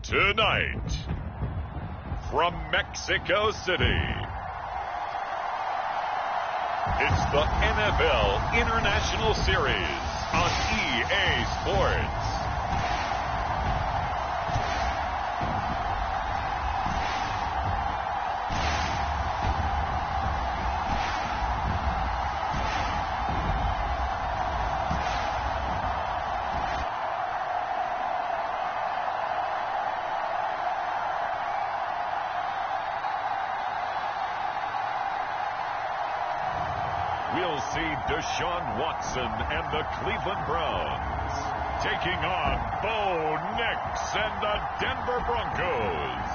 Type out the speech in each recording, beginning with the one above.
Tonight, from Mexico City, it's the NFL International Series on EA Sports. We'll see Deshaun Watson and the Cleveland Browns taking on Bo Nix and the Denver Broncos.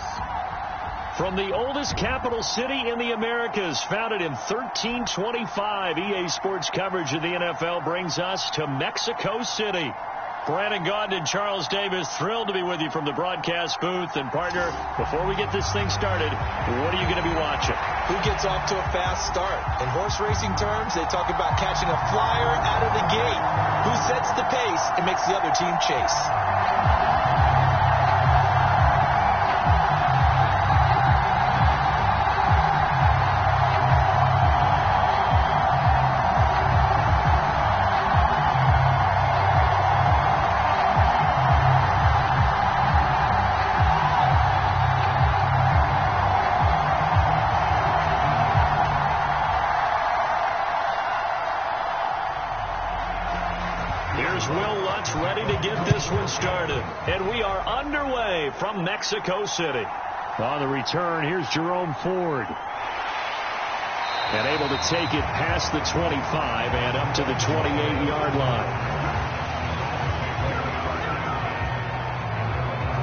From the oldest capital city in the Americas, founded in 1325, EA Sports coverage of the NFL brings us to Mexico City. Brandon Gaudin and Charles Davis, thrilled to be with you from the broadcast booth. And, partner, before we get this thing started, what are you going to be watching? Who gets off to a fast start? In horse racing terms, they talk about catching a flyer out of the gate. Who sets the pace and makes the other team chase? And we are underway from Mexico City. On the return, here's Jerome Ford. And able to take it past the 25 and up to the 28-yard line.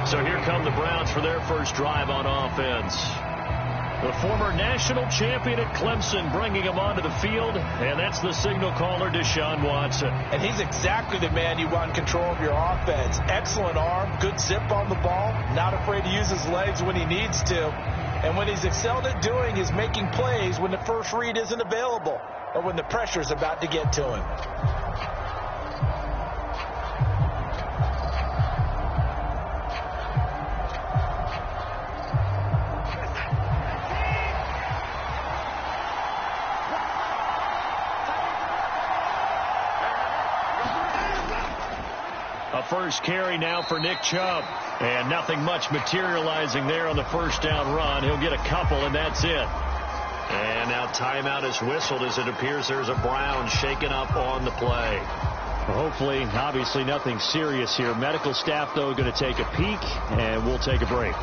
So here come the Browns for their first drive on offense. The former national champion at Clemson bringing him onto the field, and that's the signal caller, Deshaun Watson. And he's exactly the man you want in control of your offense. Excellent arm, good zip on the ball, not afraid to use his legs when he needs to. And when he's excelled at doing is making plays when the first read isn't available or when the pressure's about to get to him. First carry now for Nick Chubb. And nothing much materializing there on the first down run. He'll get a couple, and that's it. And now timeout is whistled as it appears there's a Brown shaken up on the play. Well, hopefully, obviously nothing serious here. Medical staff, though, going to take a peek, and we'll take a break.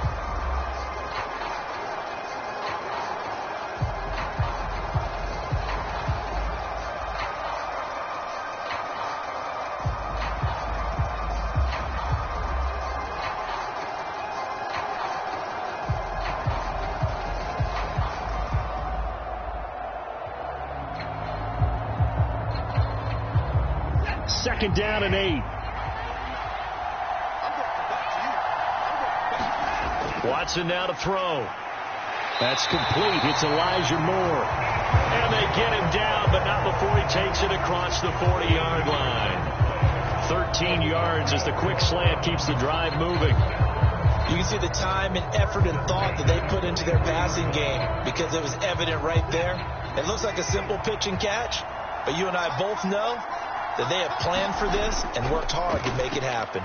Second down and 8. Watson now to throw. That's complete. It's Elijah Moore. And they get him down, but not before he takes it across the 40-yard line. 13 yards as the quick slant keeps the drive moving. You can see the time and effort and thought that they put into their passing game because it was evident right there. It looks like a simple pitch and catch, but you and I both know that they have planned for this and worked hard to make it happen.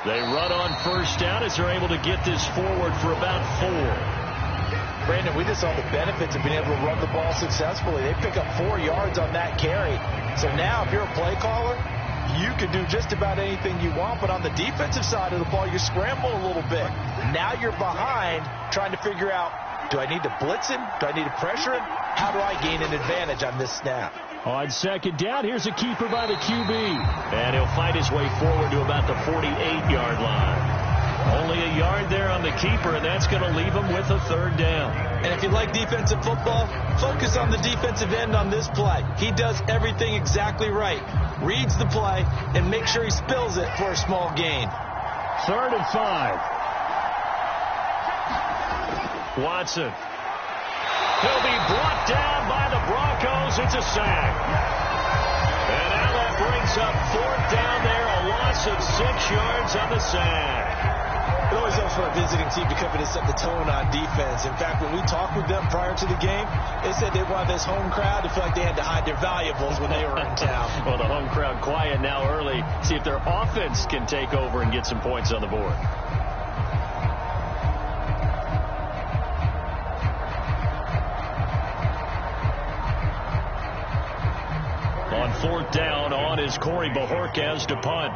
They run on first down as they're able to get this forward for about 4. Brandon, we just saw the benefits of being able to run the ball successfully. They pick up 4 yards on that carry. So now if you're a play caller, you can do just about anything you want, but on the defensive side of the ball, you scramble a little bit. Now you're behind trying to figure out, do I need to blitz him? Do I need to pressure him? How do I gain an advantage on this snap? On second down, here's a keeper by the QB. And he'll fight his way forward to about the 48-yard line. Only a yard there on the keeper, and that's going to leave him with a third down. And if you like defensive football, focus on the defensive end on this play. He does everything exactly right. Reads the play and makes sure he spills it for a small gain. 3rd and 5. Watson. He'll be brought down by the Broncos. It's a sack. And now that brings up 4th down there, a loss of 6 yards on the sack. It always helps for a visiting team to come in and set the tone on defense. In fact, when we talked with them prior to the game, they said they wanted this home crowd to feel like they had to hide their valuables when they were in town. Well, the home crowd quiet now early. See if their offense can take over and get some points on the board. On fourth down, on is Corey Bajorquez to punt.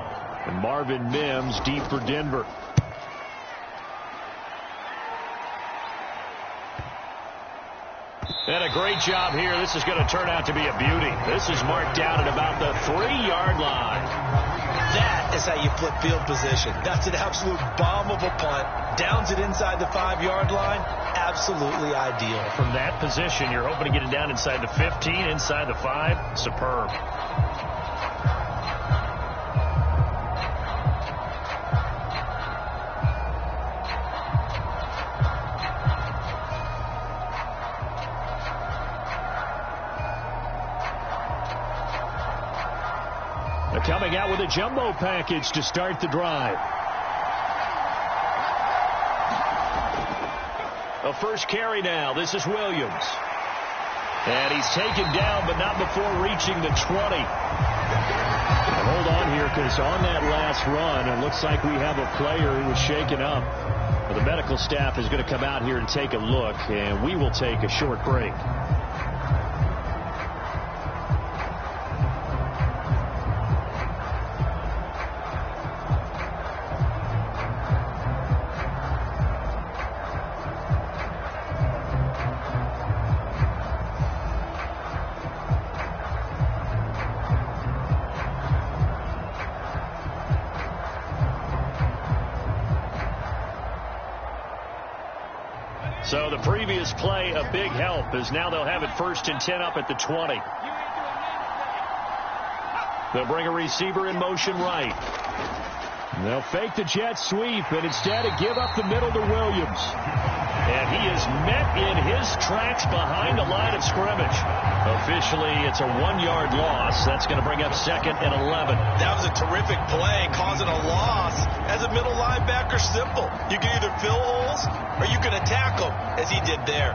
And Marvin Mims deep for Denver. And a great job here. This is going to turn out to be a beauty. This is marked down at about the 3-yard line. That is how you flip field position. That's an absolute bomb of a punt. Downs it inside the 5-yard line. Absolutely ideal. From that position, you're hoping to get it down inside the 15, inside the 5. Superb. Coming out with a jumbo package to start the drive. A first carry now. This is Williams. And he's taken down, but not before reaching the 20. Now hold on here, because on that last run, it looks like we have a player who was shaken up. Well, the medical staff is going to come out here and take a look, and we will take a short break. So the previous play, a big help, as now they'll have it 1st and 10 up at the 20. They'll bring a receiver in motion right. They'll fake the jet sweep, and instead give up the middle to Williams. And he is met in his tracks behind the line of scrimmage. Officially, it's a 1-yard loss. That's going to bring up 2nd and 11. That was a terrific play, causing a loss. As a middle linebacker, simple. You can either fill holes or you can attack them, as he did there.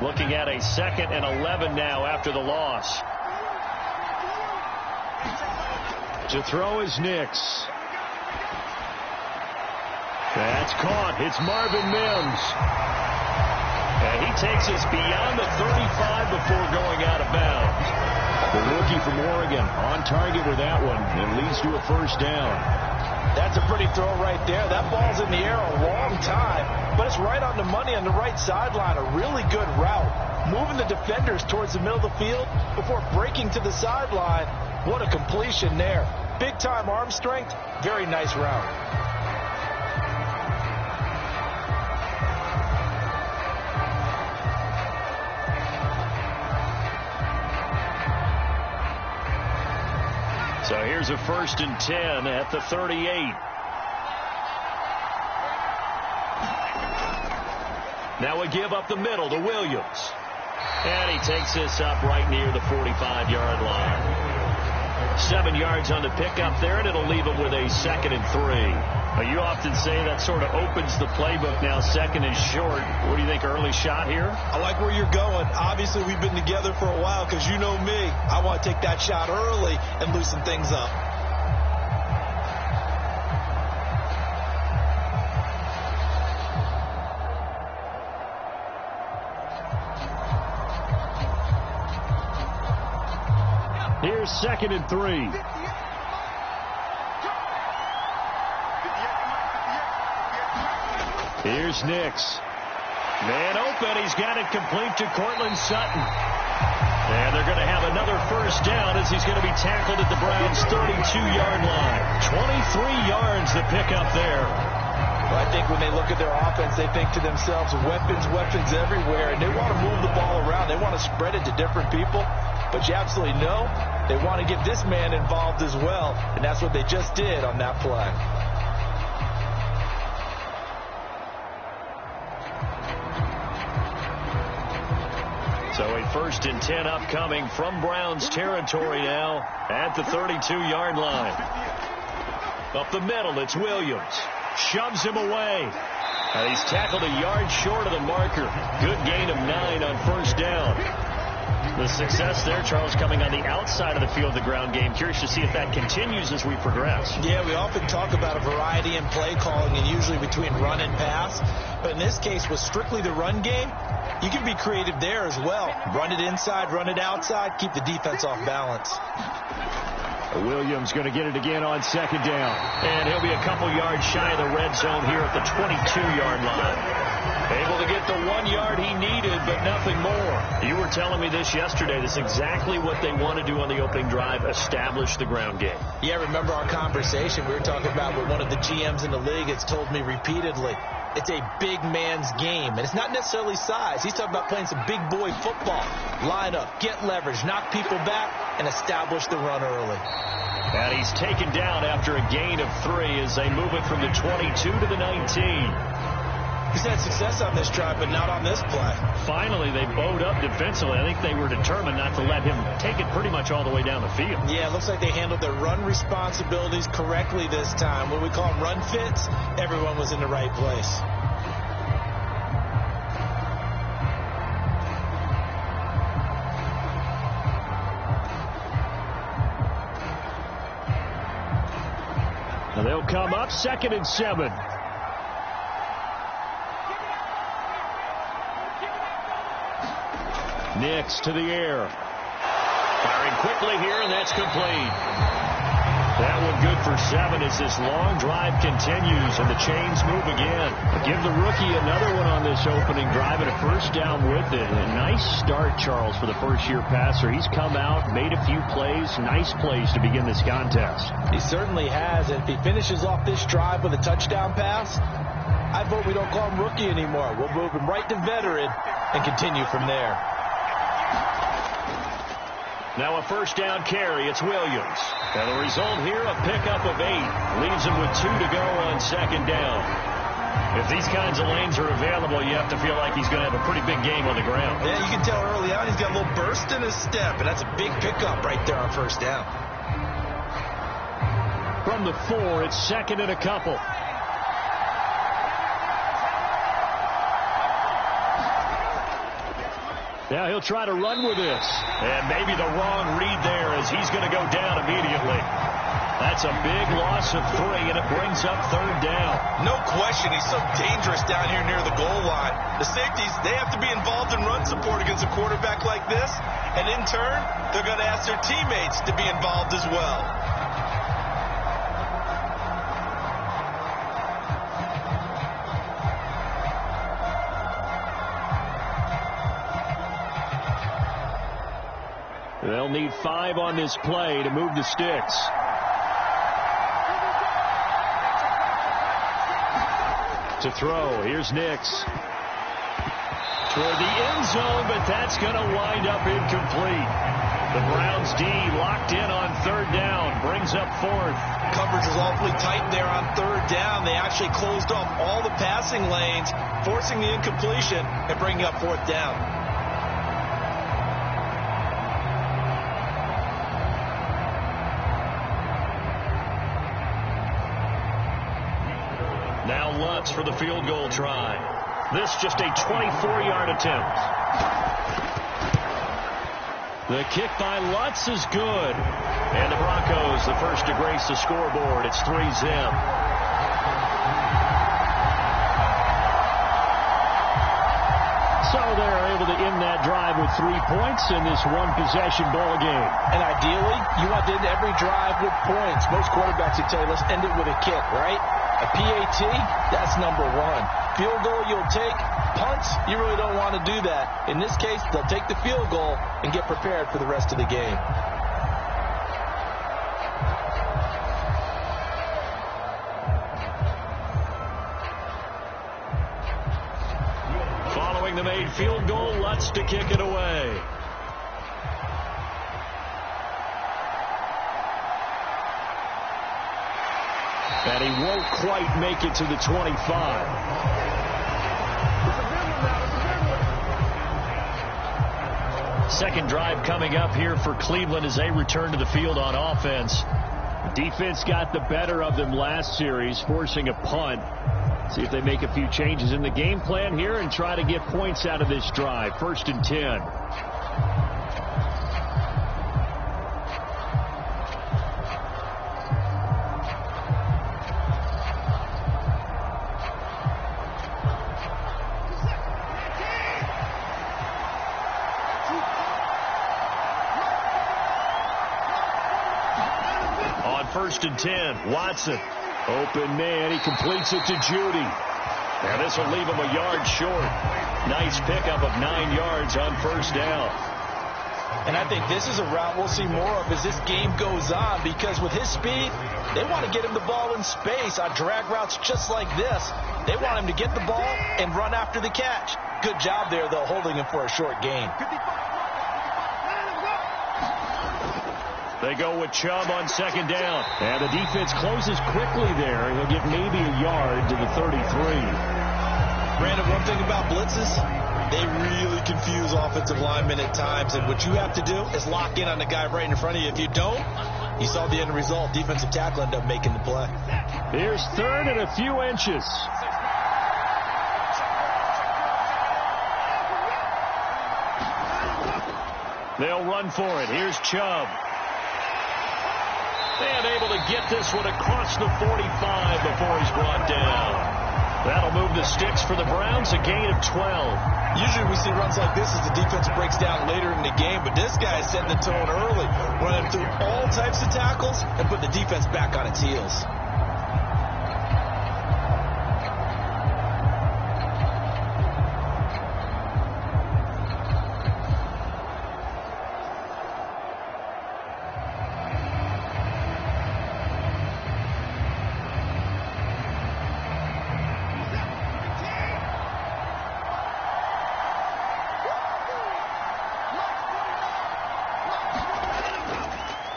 Looking at a 2nd and 11 now after the loss. To throw is Nix. That's caught. It's Marvin Mims. And he takes us beyond the 35 before going out of bounds. The rookie from Oregon on target with that one. It leads to a first down. That's a pretty throw right there. That ball's in the air a long time, but it's right on the money on the right sideline. A really good route. Moving the defenders towards the middle of the field before breaking to the sideline. What a completion there. Big-time arm strength. Very nice route. So here's a 1st and 10 at the 38. Now we give up the middle to Williams. And he takes this up right near the 45-yard line. 7 yards on the pickup there, and it'll leave him with a 2nd and 3. You often say that sort of opens the playbook now, 2nd and short. What do you think, early shot here? I like where you're going. Obviously, we've been together for a while because you know me. I want to take that shot early and loosen things up. Here's 2nd and 3. Here's Nix. Man open. He's got it complete to Cortland Sutton. And they're going to have another first down as he's going to be tackled at the Browns' 32-yard line. 23 yards to pick up there. Well, I think when they look at their offense, they think to themselves, weapons everywhere, and they want to move the ball around. They want to spread it to different people. But you absolutely know they want to get this man involved as well, and that's what they just did on that play. 1st and 10 upcoming from Browns territory now at the 32-yard line. Up the middle, it's Williams. Shoves him away. And he's tackled a yard short of the marker. Good gain of 9 on 1st down. The success there, Charles, coming on the outside of the field, the ground game. Curious to see if that continues as we progress. Yeah, we often talk about a variety in play calling and usually between run and pass. But in this case, with strictly the run game, you can be creative there as well. Run it inside, run it outside, keep the defense off balance. Williams going to get it again on 2nd down. And he'll be a couple yards shy of the red zone here at the 22-yard line. Able to get the 1 yard he needed, but nothing more. You were telling me this yesterday. This is exactly what they want to do on the opening drive, establish the ground game. Yeah, remember our conversation we were talking about with one of the GMs in the league. It's told me repeatedly, it's a big man's game. And it's not necessarily size. He's talking about playing some big boy football. Line up, get leverage, knock people back, and establish the run early. And he's taken down after a gain of 3 as they move it from the 22 to the 19. He's had success on this drive, but not on this play. Finally, they bowed up defensively. I think they were determined not to let him take it pretty much all the way down the field. Yeah, it looks like they handled their run responsibilities correctly this time. When we call them run fits, everyone was in the right place. And they'll come up 2nd and 7. Nix to the air. Firing quickly here, and that's complete. That one good for 7 as this long drive continues, and the chains move again. Give the rookie another one on this opening drive and a 1st down with it. A nice start, Charles, for the first-year passer. He's come out, made a few plays, nice plays to begin this contest. He certainly has, and if he finishes off this drive with a touchdown pass, I vote we don't call him rookie anymore. We'll move him right to veteran and continue from there. Now a 1st down carry. It's Williams. And the result here, a pickup of 8. Leaves him with 2 to go on 2nd down. If these kinds of lanes are available, you have to feel like he's going to have a pretty big game on the ground. Yeah, you can tell early on he's got a little burst in his step, and that's a big pickup right there on 1st down. From the 4, it's 2nd and a couple. Now he'll try to run with this. And maybe the wrong read there as he's going to go down immediately. That's a big loss of 3, and it brings up 3rd down. No question, he's so dangerous down here near the goal line. The safeties, they have to be involved in run support against a quarterback like this. And in turn, they're going to ask their teammates to be involved as well. They'll need 5 on this play to move the sticks. To throw, here's Nix. Toward the end zone, but that's going to wind up incomplete. The Browns D locked in on 3rd down, brings up 4th. Coverage is awfully tight there on 3rd down. They actually closed off all the passing lanes, forcing the incompletion and bringing up 4th down. Now Lutz for the field goal try. This just a 24-yard attempt. The kick by Lutz is good. And the Broncos, the first to grace the scoreboard. It's 3-zip. So they're able to end that drive with 3 points in this one-possession ball game. And ideally, you want to end every drive with points. Most quarterbacks would tell you, let's end it with a kick, right? A PAT, that's number 1. Field goal you'll take. Punts, you really don't want to do that. In this case, they'll take the field goal and get prepared for the rest of the game. Following the made field goal, Lutz to kick it away. And he won't quite make it to the 25. Second drive coming up here for Cleveland as they return to the field on offense. Defense got the better of them last series, forcing a punt. See if they make a few changes in the game plan here and try to get points out of this drive. 1st and 10. On 1st and 10, Watson. Open man, he completes it to Judy. And this will leave him a yard short. Nice pickup of 9 yards on 1st down. And I think this is a route we'll see more of as this game goes on, because with his speed, they want to get him the ball in space on drag routes just like this. They want him to get the ball and run after the catch. Good job there, though, holding him for a short gain. They go with Chubb on 2nd down. And the defense closes quickly there. He'll get maybe a yard to the 33. Brandon, one thing about blitzes, they really confuse offensive linemen at times. And what you have to do is lock in on the guy right in front of you. If you don't, you saw the end result. Defensive tackle ended up making the play. Here's 3rd and a few inches. They'll run for it. Here's Chubb. And able to get this one across the 45 before he's brought down. That'll move the sticks for the Browns, a gain of 12. Usually we see runs like this as the defense breaks down later in the game, but this guy is setting the tone early, running through all types of tackles and put the defense back on its heels.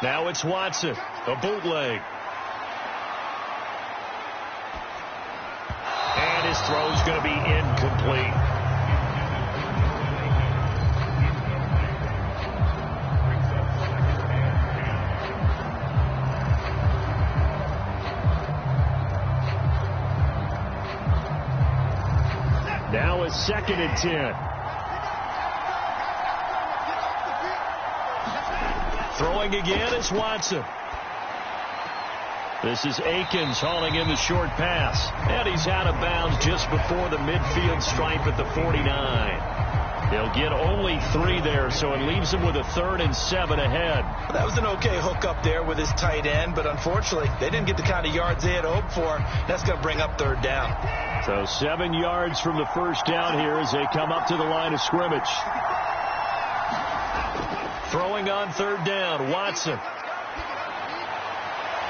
Now it's Watson, a bootleg. And his throw's going to be incomplete. Now it's 2nd and 10. Throwing again is Watson. This is Akins hauling in the short pass. And he's out of bounds just before the midfield stripe at the 49. He'll get only 3 there, so it leaves him with a 3rd and 7 ahead. That was an okay hook up there with his tight end, but unfortunately, they didn't get the kind of yards they had hoped for. That's going to bring up 3rd down. So 7 yards from the 1st down here as they come up to the line of scrimmage. Throwing on 3rd down, Watson.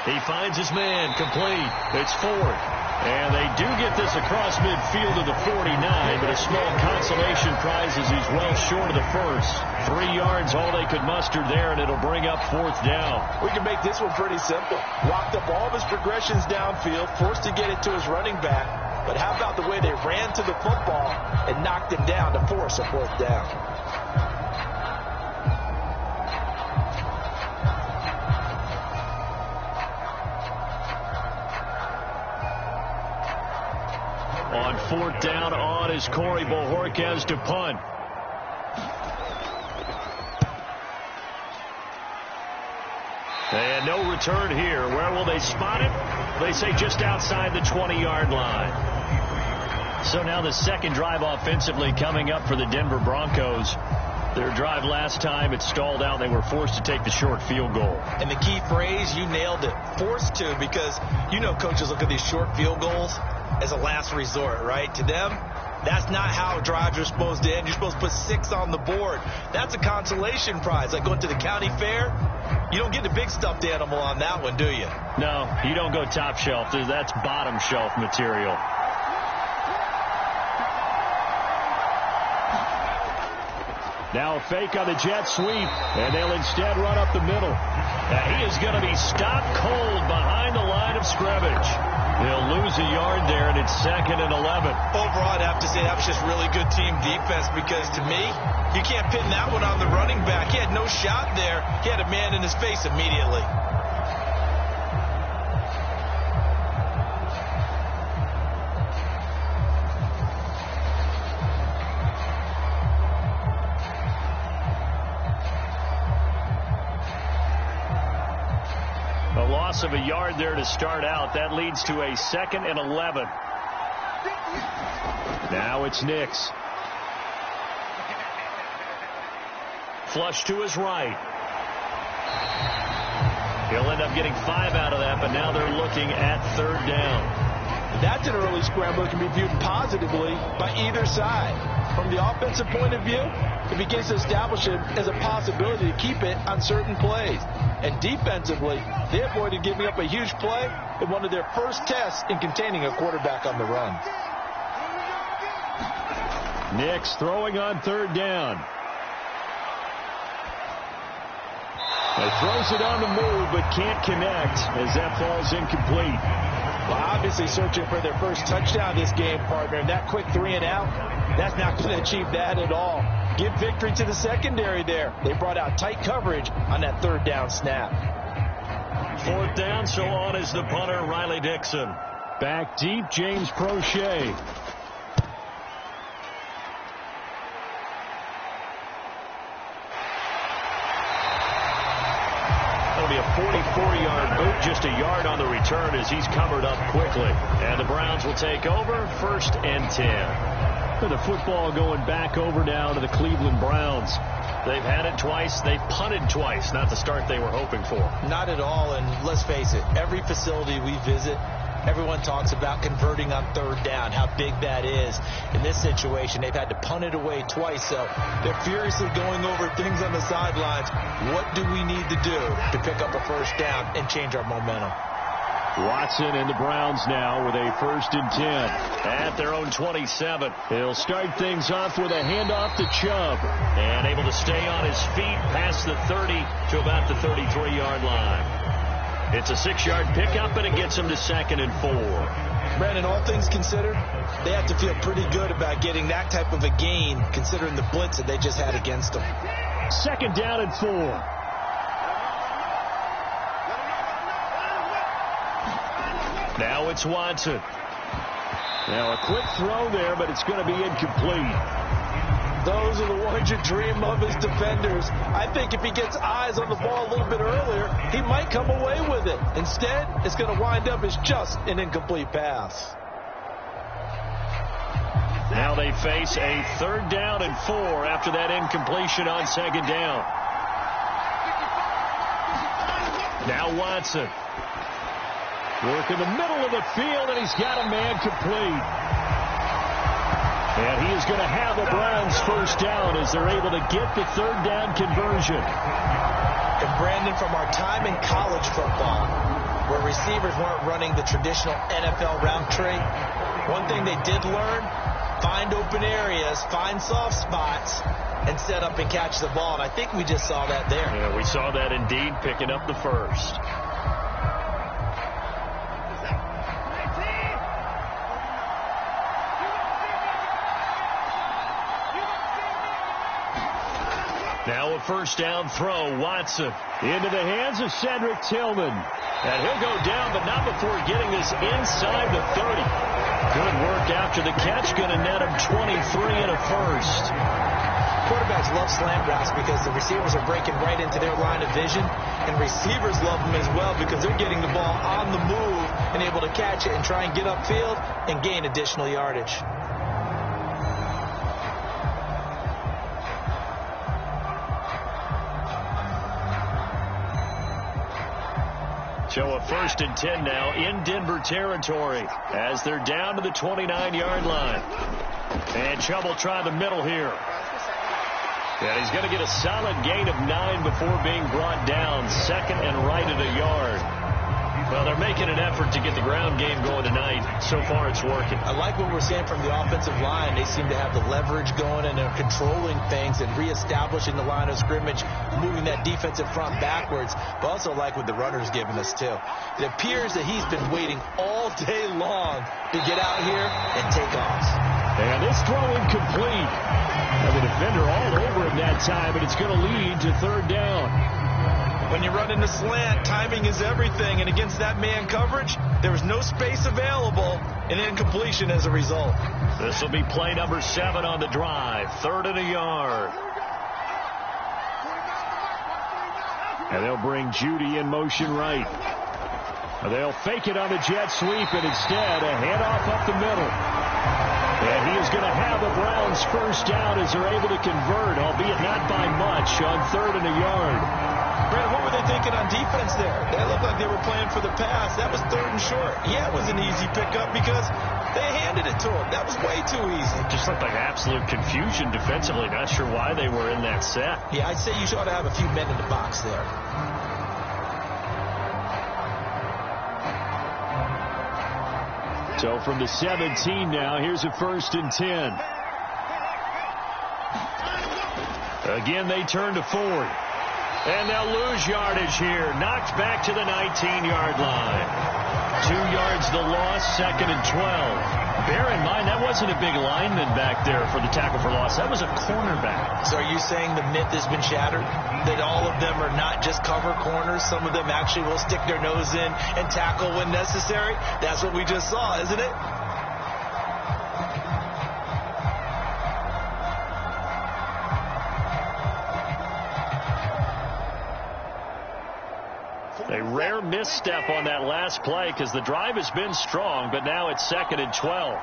He finds his man, complete. It's 4th. And they do get this across midfield to the 49, but a small consolation prize as he's well short of the 1st. 3 yards, all they could muster there, and it'll bring up 4th down. We can make this one pretty simple. Locked up all of his progressions downfield, forced to get it to his running back. But how about the way they ran to the football and knocked him down to force a 4th down? On 4th down on is Corey Bojorquez to punt. And no return here. Where will they spot it? They say just outside the 20-yard line. So now the 2nd drive offensively coming up for the Denver Broncos. Their drive last time, it stalled out. They were forced to take the short field goal. And the key phrase, you nailed it, forced to, because you know coaches look at these short field goals as a last resort, right? To them, that's not how drives are supposed to end. You're supposed to put 6 on the board. That's a consolation prize. Like going to the county fair, you don't get the big stuffed animal on that one, do you? No, you don't go top shelf. That's bottom shelf material. Now a fake on the jet sweep, and they'll instead run up the middle. Now he is going to be stopped cold behind the line of scrimmage. They'll lose lose a yard there, and it's 2nd and 11. Overall, I'd have to say that was just really good team defense, because to me, you can't pin that one on the running back. He had no shot there. He had a man in his face immediately. A loss of a yard there to start out. That leads to a 2nd and 11. Now it's Nix. Flush to his right. He'll end up getting 5 out of that, but now they're looking at 3rd down. That's an early scramble that can be viewed positively by either side. From the offensive point of view, it begins to establish it as a possibility to keep it on certain plays. And defensively, they avoided giving up a huge play in one of their first tests in containing a quarterback on the run. Nix throwing on 3rd down. He throws it on the move, but can't connect as that falls incomplete. Well, obviously searching for their first touchdown this game, partner. And that quick 3 and out, that's not going to achieve that at all. Give victory to the secondary there. They brought out tight coverage on that 3rd down snap. 4th down, so on is the punter, Riley Dixon. Back deep, James Prochet. That'll be a 44-yard boot, just a yard on the return as he's covered up quickly. And the Browns will take over, 1st and 10. The football going back over now to the Cleveland Browns. They've had it twice. They've punted twice. Not the start they were hoping for. Not at all. And let's face it, every facility we visit, everyone talks about converting on 3rd down, how big that is. In this situation, they've had to punt it away twice. So they're furiously going over things on the sidelines. What do we need to do to pick up a 1st down and change our momentum? Watson and the Browns now with a 1st and 10 at their own 27. He'll start things off with a handoff to Chubb, and able to stay on his feet past the 30 to about the 33-yard line. It's a 6-yard pickup, and it gets him to 2nd and 4. Brandon, all things considered, they have to feel pretty good about getting that type of a gain, considering the blitz that they just had against them. 2nd down and 4. Now it's Watson. Now a quick throw there, but it's going to be incomplete. Those are the ones you dream of as defenders. I think if he gets eyes on the ball a little bit earlier, he might come away with it. Instead, it's going to wind up as just an incomplete pass. Now they face a 3rd down and 4 after that incompletion on 2nd down. Now Watson. Work in the middle of the field, and he's got a man complete. And he is going to have the Browns 1st down as they're able to get the 3rd down conversion. And Brandon, from our time in college football, where receivers weren't running the traditional NFL route tree, one thing they did learn, find open areas, find soft spots, and set up and catch the ball. And I think we just saw that there. Yeah, we saw that indeed, picking up the 1st. Now a 1st down throw. Watson into the hands of Cedric Tillman. And he'll go down, but not before getting this inside the 30. Good work after the catch. Going to net him 23 and a 1st. Quarterbacks love slant routes because the receivers are breaking right into their line of vision. And receivers love them as well because they're getting the ball on the move and able to catch it and try and get upfield and gain additional yardage. So a 1st and 10 now in Denver territory as they're down to the 29-yard line. And Chubb will try the middle here. And he's going to get a solid gain of 9 before being brought down. 2nd and right at a yard. Well, they're making an effort to get the ground game going tonight. So far, it's working. I like what we're seeing from the offensive line. They seem to have the leverage going, and they're controlling things and reestablishing the line of scrimmage, moving that defensive front backwards. But also like what the runner's giving us, too. It appears that he's been waiting all day long to get out here and take off. And this throw incomplete. And the defender all over him that time, and it's going to lead to third down. When you run into slant, timing is everything. And against that man coverage, there was no space available, and incompletion as a result. This will be play number 7 on the drive. 3rd and a yard. And they'll bring Judy in motion right. They'll fake it on the jet sweep, and instead a handoff up the middle. And he is going to have the Browns first down as they're able to convert, albeit not by much, on 3rd and a yard. Brad, what were they thinking on defense there? They looked like they were playing for the pass. That was 3rd and short. Yeah, it was an easy pickup because they handed it to him. That was way too easy. Just looked like absolute confusion defensively. Not sure why they were in that set. Yeah, I'd say you ought to have a few men in the box there. So from the 17 now, here's a 1st and 10. Again, they turn to Ford. And they'll lose yardage here. Knocked back to the 19-yard line. 2 yards the loss, 2nd and 12. Bear in mind, that wasn't a big lineman back there for the tackle for loss. That was a cornerback. So are you saying the myth has been shattered? That all of them are not just cover corners? Some of them actually will stick their nose in and tackle when necessary? That's what we just saw, isn't it? A rare misstep on that last play because the drive has been strong, but now it's 2nd and 12.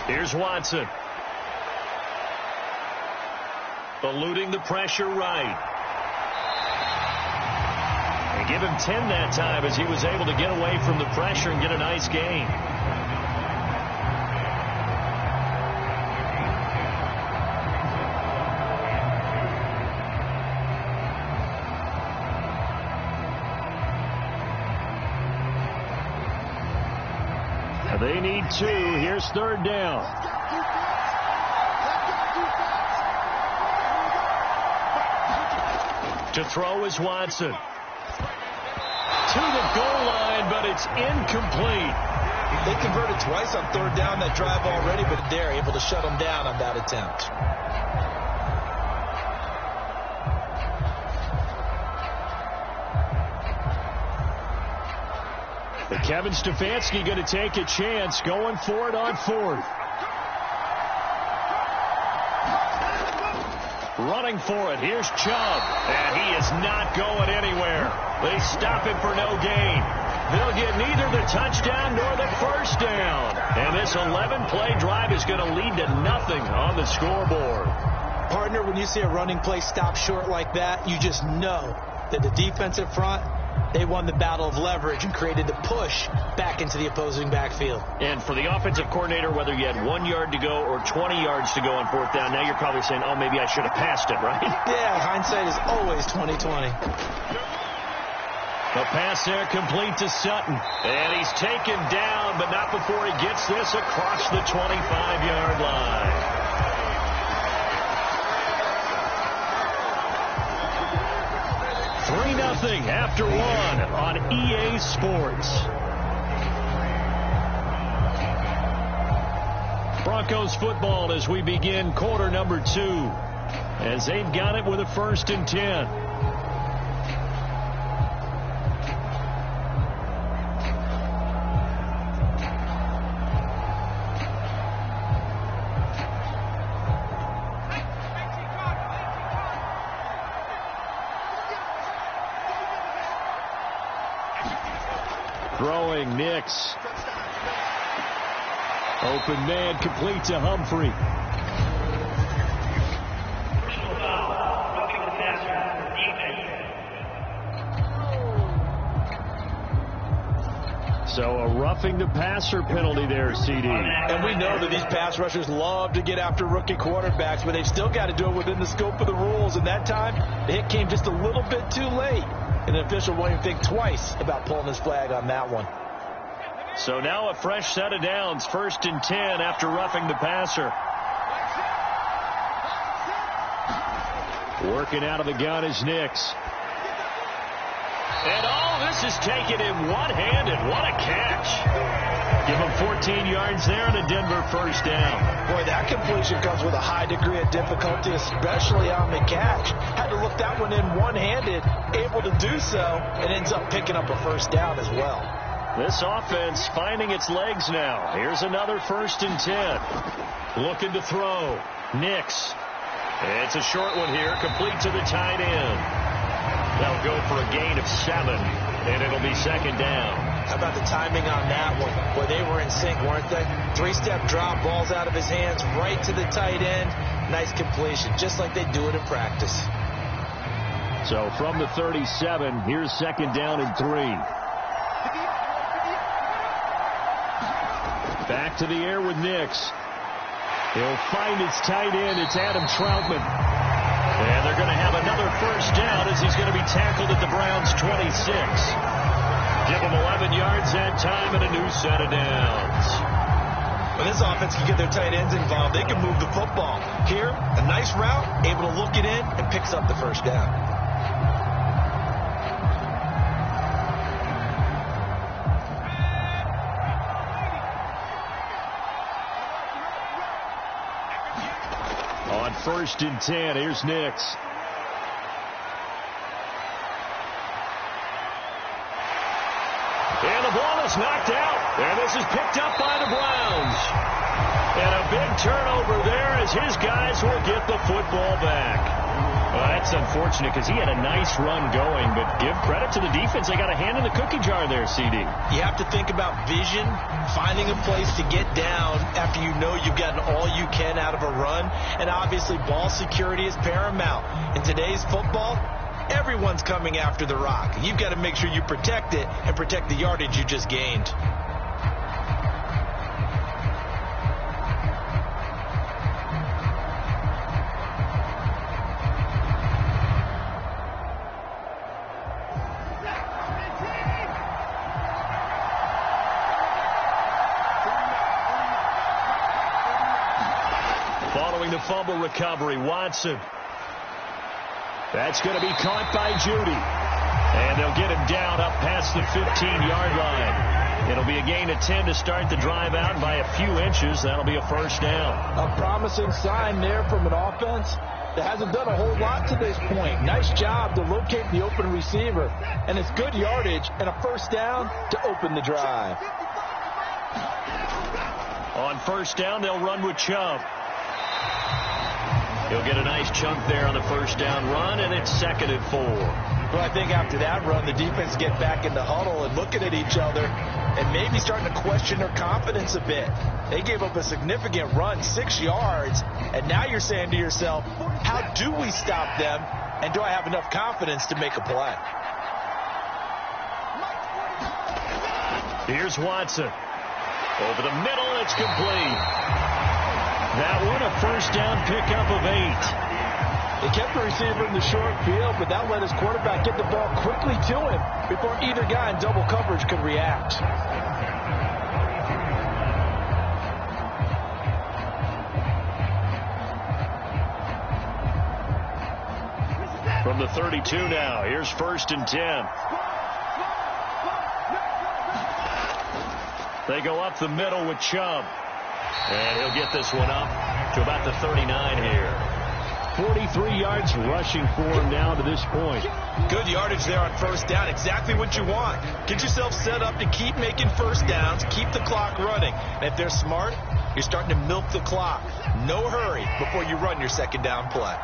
Here's Watson. Eluding the pressure right. And give him 10 that time as he was able to get away from the pressure and get a nice gain. They need 2. Here's 3rd down. To throw is Watson. To the goal line, but it's incomplete. They converted twice on 3rd down that drive already, but they're able to shut them down on that attempt. Kevin Stefanski going to take a chance, going for it on 4th. Running for it. Here's Chubb. And he is not going anywhere. They stop him for no gain. They'll get neither the touchdown nor the first down. And this 11-play drive is going to lead to nothing on the scoreboard. Partner, when you see a running play stop short like that, you just know that the defensive front, they won the battle of leverage and created the push back into the opposing backfield. And for the offensive coordinator, whether you had 1 yard to go or 20 yards to go on 4th down, now you're probably saying, oh, maybe I should have passed it, right? Yeah, hindsight is always 20/20. The pass there complete to Sutton. And he's taken down, but not before he gets this across the 25-yard line. Nothing after 1 on EA Sports. Broncos football as we begin quarter number 2. As they've got it with a 1st and 10. Throwing Nix. Open man complete to Humphrey. So a roughing the passer penalty there, CD. And we know that these pass rushers love to get after rookie quarterbacks, but they've still got to do it within the scope of the rules. And that time, the hit came just a little bit too late. and the official won't even think twice about pulling his flag on that one. So now a fresh set of downs, 1st and 10 after roughing the passer. Working out of the gun is Nix. And this is taken in one-handed. What a catch. Give him 14 yards there and a Denver first down. Boy, that completion comes with a high degree of difficulty, especially on the catch. Had to look that one in one-handed, able to do so, and ends up picking up a first down as well. This offense finding its legs now. Here's another 1st and 10. Looking to throw. Nix. It's a short one here, complete to the tight end. They'll go for a gain of 7, and it'll be 2nd down. How about the timing on that one? Boy, they were in sync, weren't they? 3-step drop, balls out of his hands, right to the tight end. Nice completion, just like they do it in practice. So from the 37, here's 2nd down and 3. Back to the air with Nix. He'll find its tight end. It's Adam Troutman. And they're going to have another first down as he's going to be tackled at the Browns' 26. Give him 11 yards that time and a new set of downs. When this offense can get their tight ends involved, they can move the football. Here, a nice route, able to look it in, and picks up the first down. On 1st and 10, here's Nix. And the ball is knocked out. And this is picked up by the Browns. And a big turnover there as his guys will get the football back. Well, that's unfortunate because he had a nice run going, but give credit to the defense. They got a hand in the cookie jar there, CD. You have to think about vision, finding a place to get down after you know you've gotten all you can out of a run, and obviously ball security is paramount. In today's football, everyone's coming after the rock. You've got to make sure you protect it and protect the yardage you just gained. The fumble recovery, Watson. That's going to be caught by Judy. And they'll get him down up past the 15-yard line. It'll be a gain of 10 to start the drive out by a few inches. That'll be a first down. A promising sign there from an offense that hasn't done a whole lot to this point. Nice job to locate the open receiver. And it's good yardage and a first down to open the drive. On first down, they'll run with Chubb. He'll get a nice chunk there on the first down run, and it's 2nd and 4. Well, I think after that run, the defense get back in the huddle and looking at each other and maybe starting to question their confidence a bit. They gave up a significant run, 6 yards, and now you're saying to yourself, how do we stop them, and do I have enough confidence to make a play? Here's Watson. Over the middle, it's complete. That one, a first down pickup of 8. They kept the receiver in the short field, but that let his quarterback get the ball quickly to him before either guy in double coverage could react. From the 32 now, here's 1st and 10. They go up the middle with Chubb. And he'll get this one up to about the 39 here. 43 yards rushing for him now to this point. Good yardage there on first down. Exactly what you want. Get yourself set up to keep making first downs, keep the clock running. And if they're smart, you're starting to milk the clock. No hurry before you run your 2nd down play.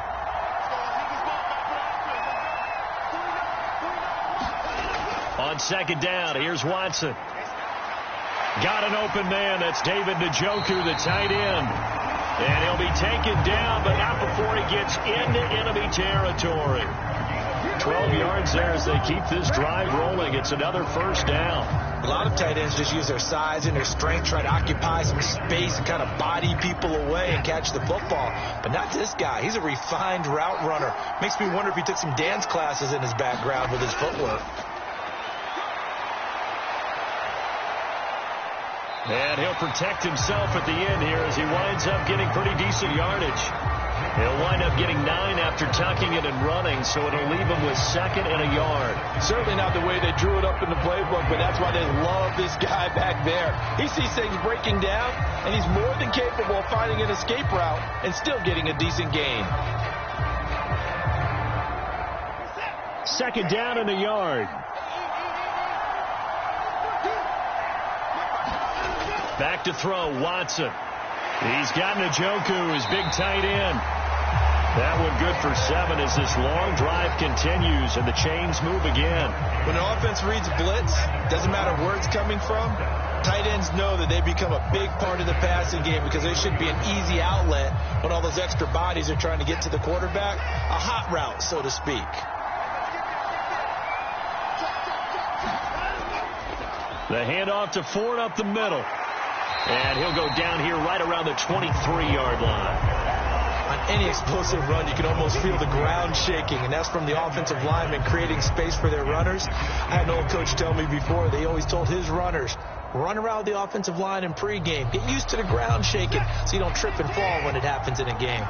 On 2nd down, here's Watson. Got an open man. That's David Njoku, the tight end. And he'll be taken down, but not before he gets into enemy territory. 12 yards there as they keep this drive rolling. It's another first down. A lot of tight ends just use their size and their strength, try to occupy some space and kind of body people away and catch the football. But not this guy. He's a refined route runner. Makes me wonder if he took some dance classes in his background with his footwork. And he'll protect himself at the end here as he winds up getting pretty decent yardage. He'll wind up getting 9 after tucking it and running, so it'll leave him with 2nd and a yard. Certainly not the way they drew it up in the playbook, but that's why they love this guy back there. He sees things breaking down, and he's more than capable of finding an escape route and still getting a decent gain. 2nd down and a yard. Back to throw, Watson. He's got Njoku, his big tight end. That one good for 7 as this long drive continues and the chains move again. When an offense reads blitz, doesn't matter where it's coming from, tight ends know that they become a big part of the passing game because they should be an easy outlet when all those extra bodies are trying to get to the quarterback. A hot route, so to speak. The handoff to Ford up the middle. And he'll go down here right around the 23-yard line. On any explosive run, you can almost feel the ground shaking, and that's from the offensive linemen creating space for their runners. I had an old coach tell me before, they always told his runners, run around the offensive line in pregame. Get used to the ground shaking so you don't trip and fall when it happens in a game.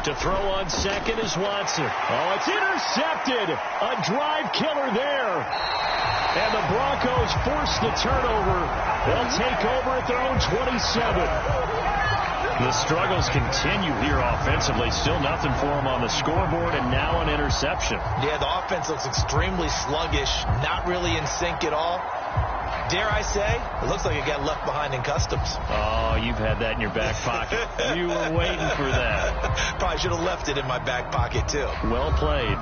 To throw on 2nd is Watson. Oh, it's intercepted. A drive killer there. And the Broncos force the turnover. They'll take over at their own 27. The struggles continue here offensively. Still nothing for them on the scoreboard, and now an interception. Yeah, the offense looks extremely sluggish, not really in sync at all. Dare I say, it looks like it got left behind in customs. Oh, you've had that in your back pocket. You were waiting for that. Probably should have left it in my back pocket, too. Well played.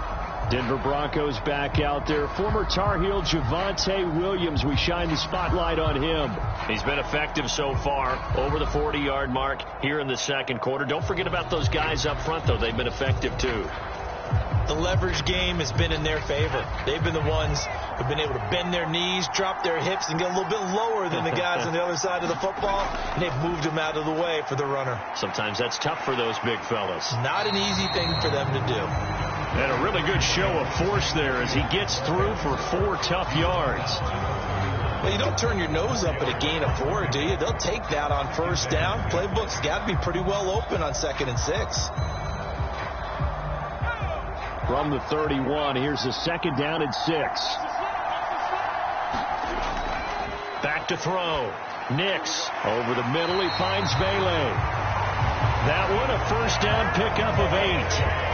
Denver Broncos back out there. Former Tar Heel Javonte Williams, we shine the spotlight on him. He's been effective so far, over the 40-yard mark here in the 2nd quarter. Don't forget about those guys up front, though. They've been effective, too. The leverage game has been in their favor. They've been the ones who've been able to bend their knees, drop their hips, and get a little bit lower than the guys on the other side of the football, and they've moved them out of the way for the runner. Sometimes that's tough for those big fellas. Not an easy thing for them to do. And a really good show of force there as he gets through for 4 tough yards. Well, you don't turn your nose up at a gain of 4, do you? They'll take that on 1st down. Playbook's got to be pretty well open on 2nd and 6. From the 31, here's the 2nd down and 6. Back to throw. Nix over the middle. He finds Bailey. That one a 1st down pickup of 8.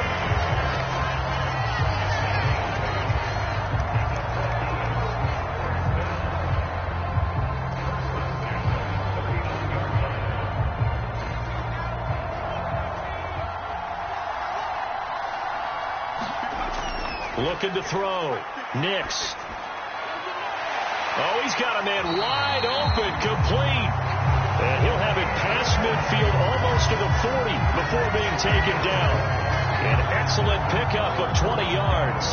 Looking to throw. Nix. Oh, he's got a man wide open, complete. And he'll have it past midfield almost to the 40 before being taken down. An excellent pickup of 20 yards.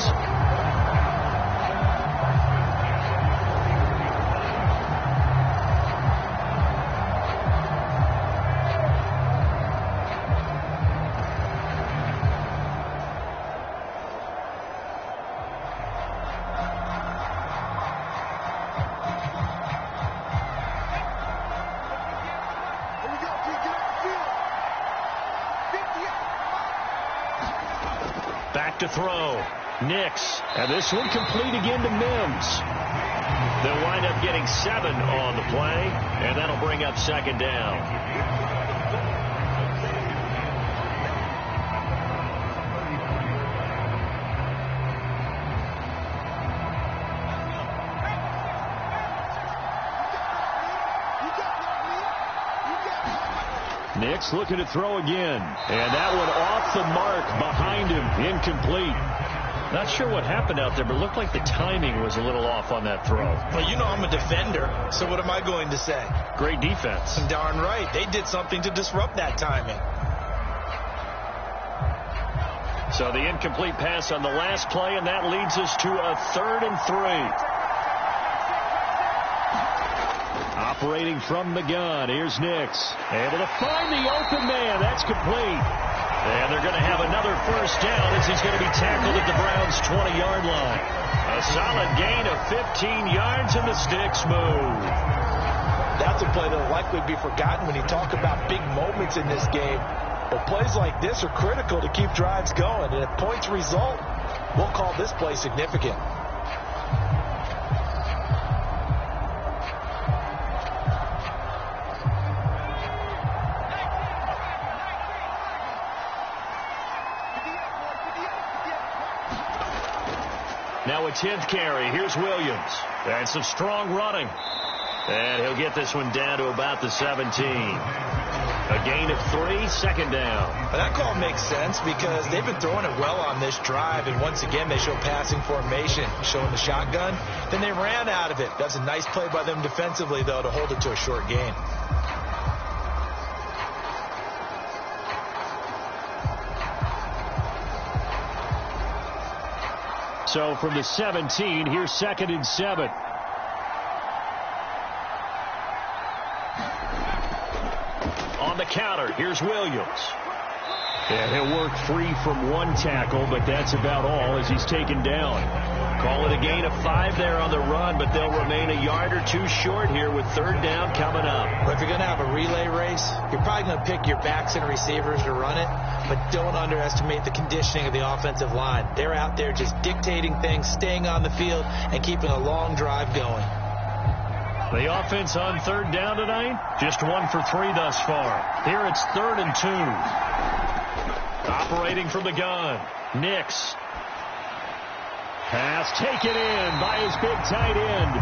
Back to throw. Nix. And this one complete again to Mims. They'll wind up getting 7 on the play, and that'll bring up 2nd down. Nix looking to throw again. And that one off the mark behind him. Incomplete. Not sure what happened out there, but it looked like the timing was a little off on that throw. Well, you know I'm a defender, so what am I going to say? Great defense. Darn right. They did something to disrupt that timing. So the incomplete pass on the last play, and that leads us to a 3rd and 3. Operating from the gun, here's Nix. Able to find the open man. That's complete. And they're going to have another first down as he's going to be tackled at the Browns' 20-yard line. A solid gain of 15 yards, and the sticks move. That's a play that will likely be forgotten when you talk about big moments in this game. But plays like this are critical to keep drives going. And if points result, we'll call this play significant. Now a 10th carry. Here's Williams. And some strong running. And he'll get this one down to about the 17. A gain of 3, second down. But that call makes sense because they've been throwing it well on this drive. And once again, they show passing formation, showing the shotgun. Then they ran out of it. That's a nice play by them defensively, though, to hold it to a short gain. So from the 17, here's 2nd and 7. On the counter, here's Williams. And he'll work free from one tackle, but that's about all as he's taken down. Call it a gain of 5 there on the run, but they'll remain a yard or 2 short here with 3rd down coming up. But if you're going to have a relay race, you're probably going to pick your backs and receivers to run it, but don't underestimate the conditioning of the offensive line. They're out there just dictating things, staying on the field, and keeping a long drive going. The offense on 3rd down tonight, just 1 for 3 thus far. Here it's 3rd and 2. Operating from the gun, Nix. Pass taken in by his big tight end.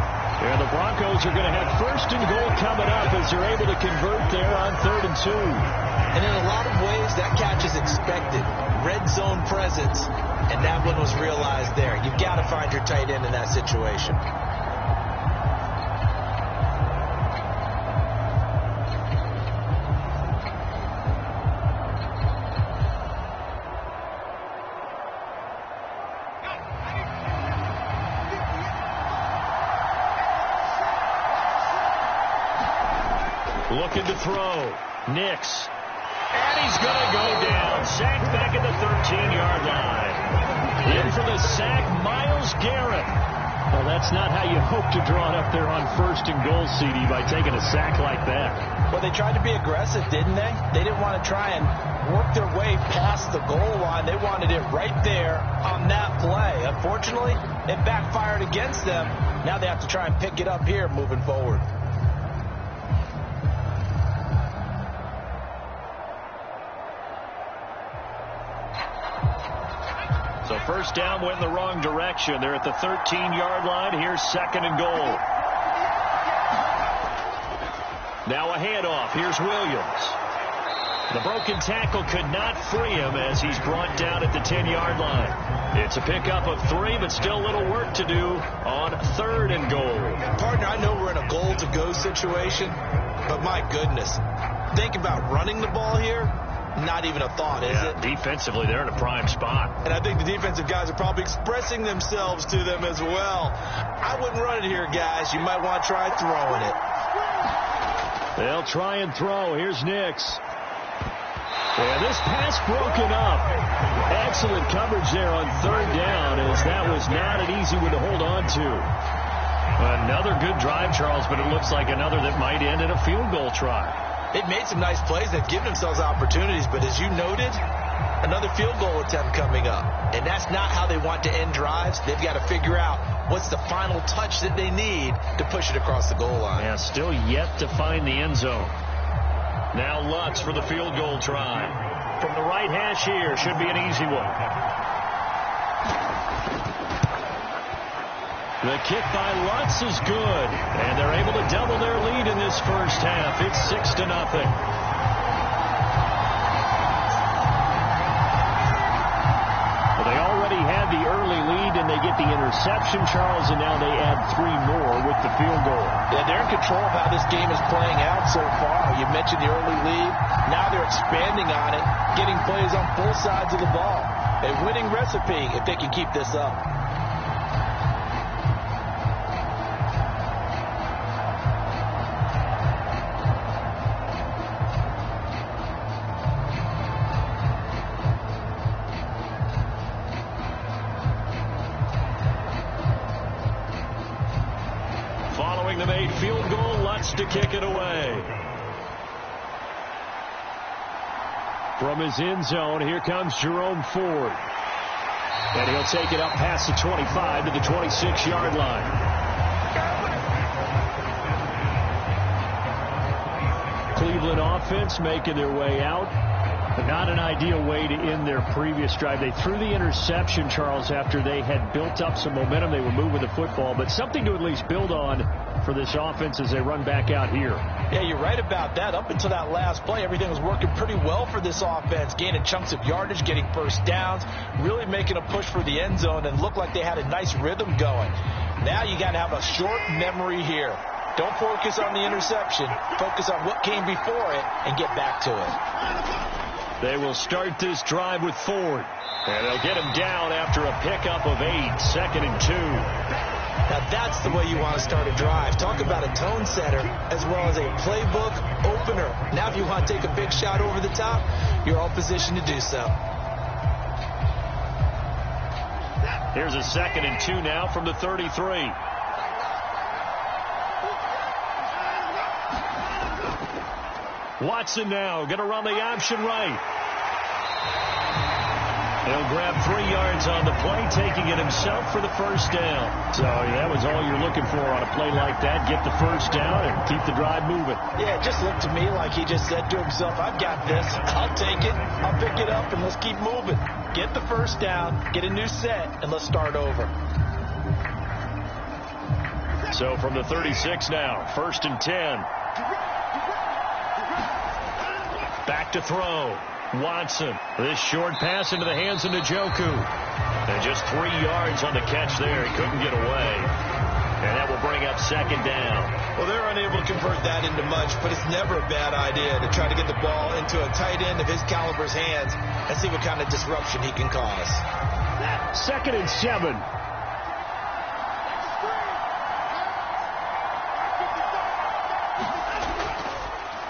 And the Broncos are going to have 1st and goal coming up as they're able to convert there on 3rd and 2. And in a lot of ways, that catch is expected. Red zone presence, and that one was realized there. You've got to find your tight end in that situation. Looking to throw. Nix. And he's going to go down. Sacked back at the 13-yard line. In for the sack, Myles Garrett. Well, that's not how you hope to draw it up there on 1st and goal, CD, by taking a sack like that. Well, they tried to be aggressive, didn't they? They didn't want to try and work their way past the goal line. They wanted it right there on that play. Unfortunately, it backfired against them. Now they have to try and pick it up here moving forward. So 1st down went in the wrong direction. They're at the 13-yard line. Here's 2nd and goal. Now a handoff. Here's Williams. The broken tackle could not free him as he's brought down at the 10-yard line. It's a pickup of 3, but still a little work to do on 3rd and goal. Partner, I know we're in a goal-to-go situation, but my goodness, think about running the ball here. Not even a thought, is it? Defensively, they're in a prime spot. And I think the defensive guys are probably expressing themselves to them as well. I wouldn't run it here, guys. You might want to try throwing it. They'll try and throw. Here's Nix. And this pass broken up. Excellent coverage there on 3rd down, as that was not an easy one to hold on to. Another good drive, Charles, but it looks like another that might end in a field goal try. They've made some nice plays. They've given themselves opportunities, but as you noted, another field goal attempt coming up. And that's not how they want to end drives. They've got to figure out what's the final touch that they need to push it across the goal line. Yeah, still yet to find the end zone. Now Lutz for the field goal try. From the right hash here, should be an easy one. The kick by Lutz is good, and they're able to double their lead in this 1st half. It's 6-0. Well, they already had the early lead, and they get the interception. interception, Charles, and now they add 3 more with the field goal. Yeah, they're in control of how this game is playing out so far. You mentioned the early lead. Now they're expanding on it, getting plays on both sides of the ball. A winning recipe if they can keep this up. The made field goal, Lutz to kick it away. From his end zone, here comes Jerome Ford. And he'll take it up past the 25 to the 26-yard line. Cleveland offense making their way out. But not an ideal way to end their previous drive. They threw the interception, Charles, after they had built up some momentum. They were moving the football, but something to at least build on for this offense as they run back out here. Yeah, you're right about that. Up until that last play, everything was working pretty well for this offense, gaining chunks of yardage, getting first downs, really making a push for the end zone, and looked like they had a nice rhythm going. Now you got to have a short memory here. Don't focus on the interception. Focus on what came before it and get back to it. They will start this drive with Ford. And they'll get him down after a pickup of 8, 2nd and 2. Now that's the way you want to start a drive. Talk about a tone setter as well as a playbook opener. Now if you want to take a big shot over the top, you're all positioned to do so. Here's a 2nd and 2 now from the 33. Watson now going to run the option right. He'll grab 3 yards on the play, taking it himself for the first down. So that was all you're looking for on a play like that. Get the first down and keep the drive moving. Yeah, it just looked to me like he just said to himself, I've got this. I'll take it. I'll pick it up, and let's keep moving. Get the first down, get a new set, and let's start over. So from the 36 now, 1st and 10. Back to throw. Watson. This short pass into the hands of Njoku. And just 3 yards on the catch there. He couldn't get away. And that will bring up 2nd down. Well, they're unable to convert that into much, but it's never a bad idea to try to get the ball into a tight end of his caliber's hands and see what kind of disruption he can cause. 2nd and 7.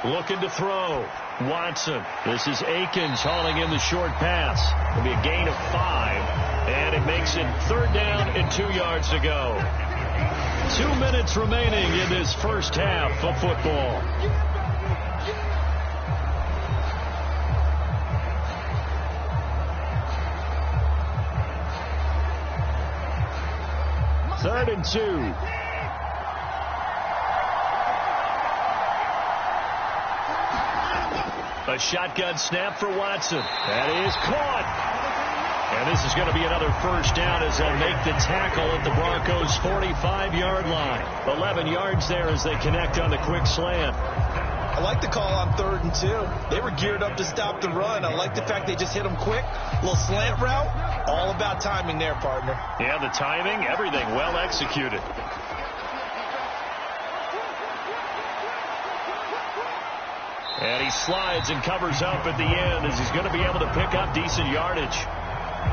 Looking to throw. Watson. This is Akins hauling in the short pass. It'll be a gain of 5. And it makes it 3rd down and 2 yards to go. 2 minutes remaining in this first half of football. Third and 2. A shotgun snap for Watson. That is caught. And this is going to be another first down as they'll make the tackle at the Broncos' 45-yard line. 11 yards there as they connect on the quick slant. I like the call on 3rd and 2. They were geared up to stop the run. I like the fact they just hit them quick. Little slant route. All about timing there, partner. Yeah, the timing, everything well executed. And he slides and covers up at the end as he's going to be able to pick up decent yardage.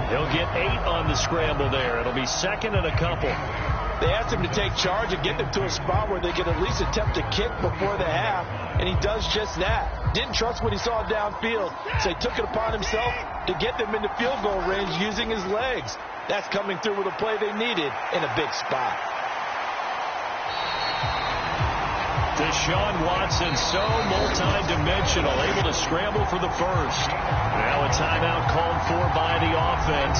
He'll get 8 on the scramble there. It'll be 2nd and a couple. They asked him to take charge and get them to a spot where they could at least attempt a kick before the half, and he does just that. Didn't trust what he saw downfield, so he took it upon himself to get them into field goal range using his legs. That's coming through with a play they needed in a big spot. Deshaun Watson, so multi-dimensional, able to scramble for the first. Now a timeout called for by the offense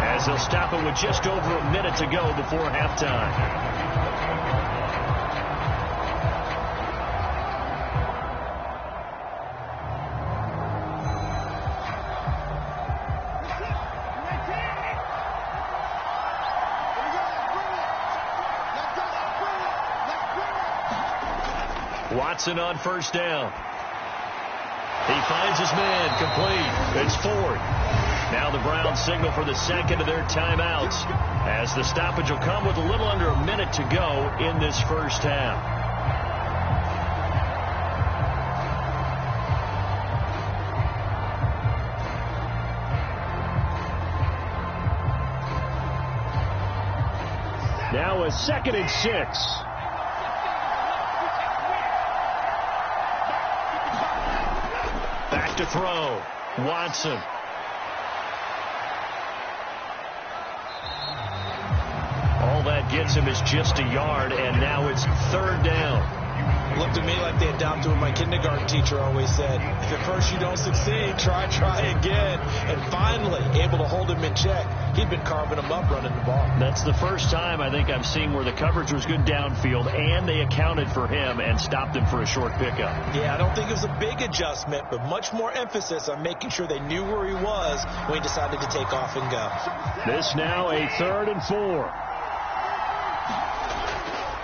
as they'll stop it with just over a minute to go before halftime. Watson on first down. He finds his man complete. It's Ford. Now the Browns signal for the second of their timeouts, as the stoppage will come with a little under a minute to go in this first half. Now a 2nd and 6. Back to throw. Watson. All that gets him is just a yard, and now it's 3rd down. Looked to me like they adopted what my kindergarten teacher always said. If at first you don't succeed, try again. And finally, able to hold him in check. He'd been carving him up running the ball. That's the first time I think I've seen where the coverage was good downfield, and they accounted for him and stopped him for a short pickup. Yeah, I don't think it was a big adjustment, but much more emphasis on making sure they knew where he was when he decided to take off and go. This now a 3rd and 4.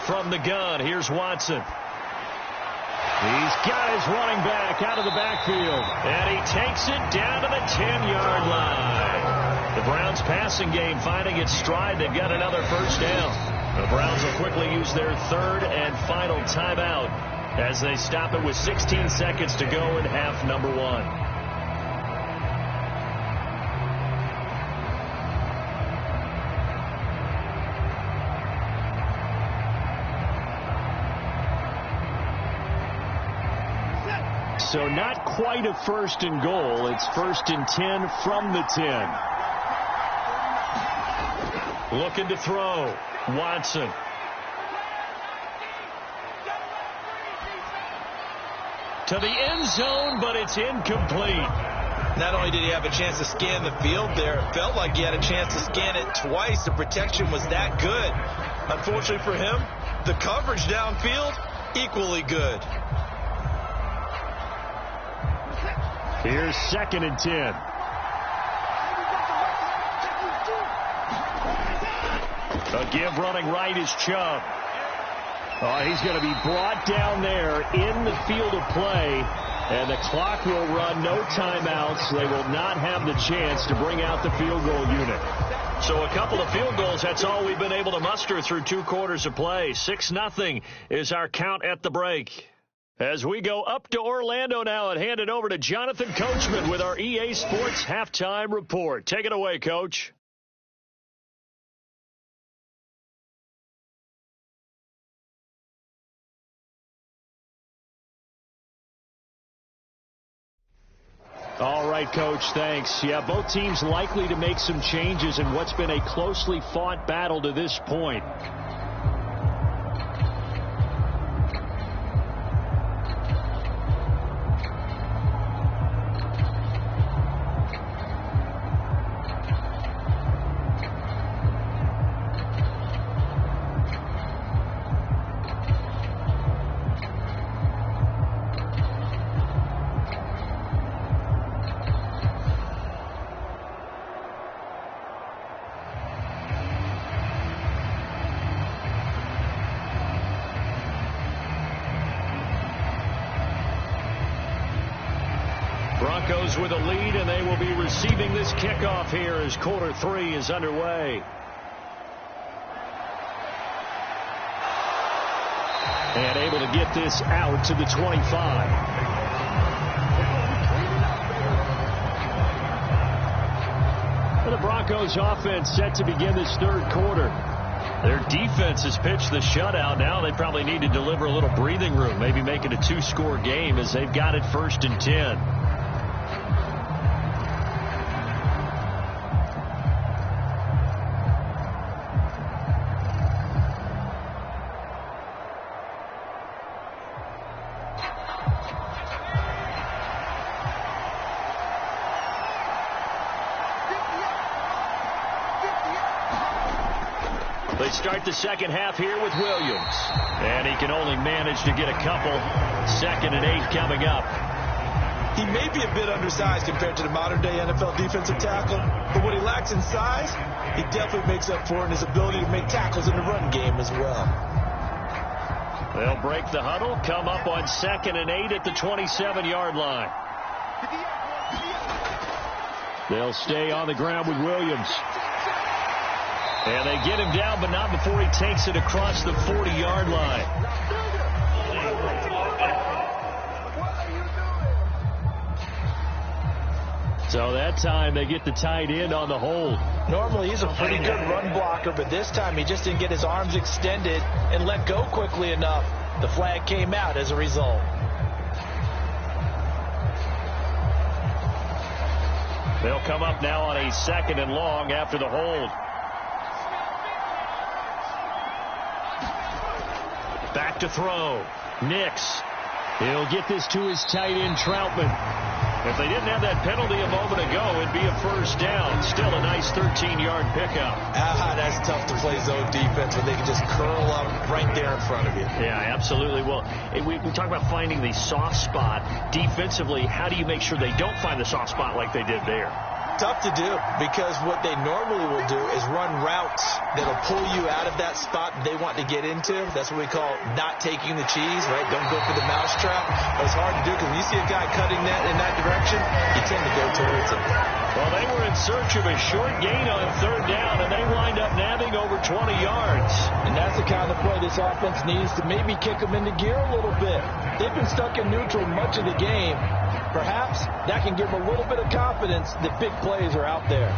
From the gun, here's Watson. He's got his running back out of the backfield, and he takes it down to the 10-yard line. The Browns passing game finding its stride. They've got another first down. The Browns will quickly use their 3rd and final timeout as they stop it with 16 seconds to go in half number 1. So not quite a 1st and goal. It's 1st and 10 from the 10. Looking to throw. Watson. To the end zone, but it's incomplete. Not only did he have a chance to scan the field there, it felt like he had a chance to scan it twice. The protection was that good. Unfortunately for him, the coverage downfield, equally good. Here's 2nd and 10. A give running right is Chubb. He's going to be brought down there in the field of play, and the clock will run. No timeouts. They will not have the chance to bring out the field goal unit. So a couple of field goals, that's all we've been able to muster through 2 quarters of play. 6-0 is our count at the break. As we go up to Orlando now and hand it over to Jonathan Coachman with our EA Sports Halftime Report. Take it away, Coach. All right, Coach, thanks. Yeah, both teams likely to make some changes in what's been a closely fought battle to this point. Broncos with a lead, and they will be receiving this kickoff here as quarter 3 is underway. And able to get this out to the 25. And the Broncos offense set to begin this 3rd quarter. Their defense has pitched the shutout. Now they probably need to deliver a little breathing room, maybe make it a 2-score game as they've got it 1st and 10. They start the second half here with Williams. And he can only manage to get a couple. 2nd and 8 coming up. He may be a bit undersized compared to the modern-day NFL defensive tackle, but what he lacks in size, he definitely makes up for in his ability to make tackles in the run game as well. They'll break the huddle, come up on 2nd and 8 at the 27-yard line. They'll stay on the ground with Williams. And they get him down, but not before he takes it across the 40-yard line. So that time they get the tight end on the hold. Normally he's a pretty good run blocker, but this time he just didn't get his arms extended and let go quickly enough. The flag came out as a result. They'll come up now on a 2nd and long after the hold. Back to throw. Nix. He'll get this to his tight end, Troutman. If they didn't have that penalty a moment ago, it'd be a first down. Still a nice 13-yard pickup. That's tough to play zone defense when they can just curl up right there in front of you. Yeah, absolutely. Well, we talk about finding the soft spot. Defensively, how do you make sure they don't find the soft spot like they did there? Tough to do, because what they normally will do is run routes that'll pull you out of that spot they want to get into. That's what we call not taking the cheese, right? Don't go for the mousetrap. But it's hard to do because when you see a guy cutting that in that direction, you tend to go towards him. Well, they were in search of a short gain on 3rd down, and they wind up nabbing over 20 yards. And that's the kind of play this offense needs to maybe kick them into gear a little bit. They've been stuck in neutral much of the game. Perhaps that can give them a little bit of confidence that big plays are out there.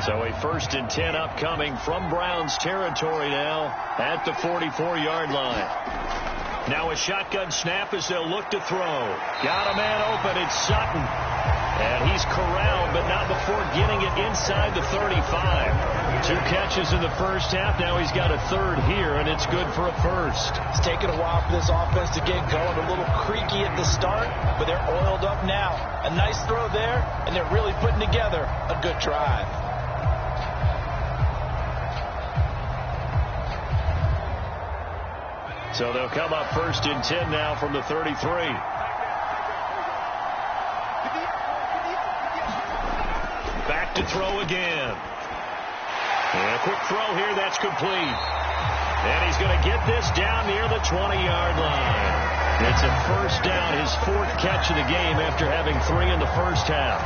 So a 1st and 10 upcoming from Browns territory now at the 44-yard line. Now a shotgun snap as they'll look to throw. Got a man open. It's Sutton. And he's corralled, but not before getting it inside the 35. 2 catches in the first half. Now he's got a 3rd here, and it's good for a 1st. It's taken a while for this offense to get going. A little creaky at the start, but they're oiled up now. A nice throw there, and they're really putting together a good drive. So they'll come up 1st and 10 now from the 33. Back to throw again. And a quick throw here, that's complete. And he's going to get this down near the 20-yard line. It's a first down, his 4th catch of the game after having 3 in the first half.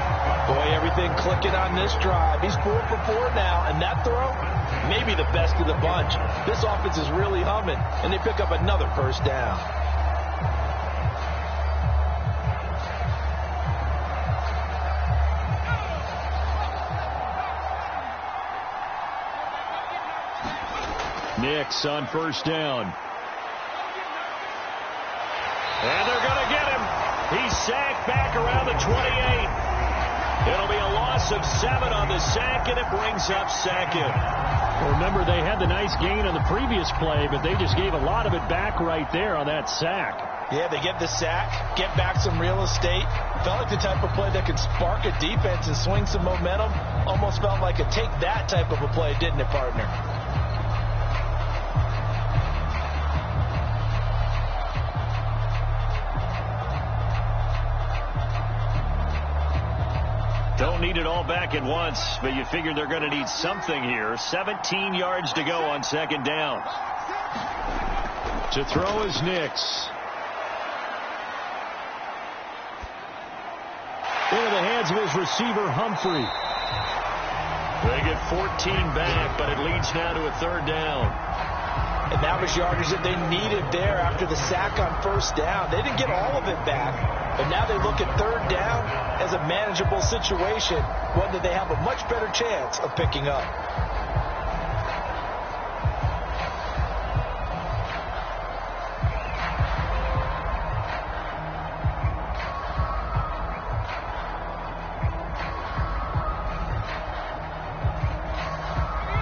Boy, everything clicking on this drive. He's 4 for 4 now, and that throw, maybe the best of the bunch. This offense is really humming, and they pick up another first down. Nix on 1st down. And they're going to get him. He's sacked back around the 28. It'll be a loss of 7 on the sack, and it brings up 2nd. Well, remember, they had the nice gain on the previous play, but they just gave a lot of it back right there on that sack. Yeah, they get the sack, get back some real estate. Felt like the type of play that could spark a defense and swing some momentum. Almost felt like a take that type of a play, didn't it, partner? Don't need it all back at once, but you figure they're going to need something here. 17 yards to go on 2nd down. To throw is Nix. Into the hands of his receiver, Humphrey. They get 14 back, but it leads now to a 3rd down. And that was yardage that they needed there after the sack on 1st down. They didn't get all of it back, but now they look at 3rd down as a manageable situation, one that they have a much better chance of picking up.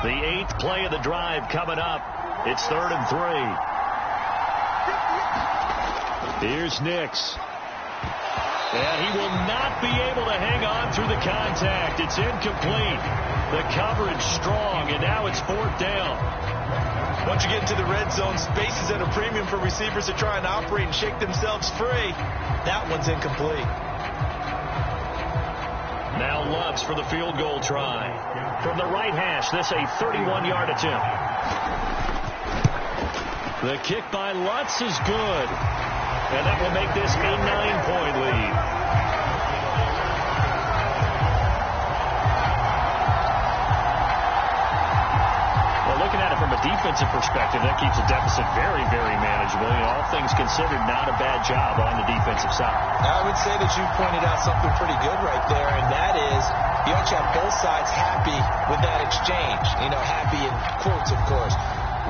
The 8th play of the drive coming up. It's 3rd and 3. Here's Nix. And he will not be able to hang on through the contact. It's incomplete. The coverage strong, and now it's 4th down. Once you get into the red zone, space is at a premium for receivers to try and operate and shake themselves free. That one's incomplete. Now Lutz for the field goal try. From the right hash, this a 31-yard attempt. The kick by Lutz is good. And that will make this a 9-point lead. Looking at it from a defensive perspective, that keeps the deficit very, very manageable. All things considered, not a bad job on the defensive side. I would say that you pointed out something pretty good right there, and that is you actually have both sides happy with that exchange. Happy in quotes, of course.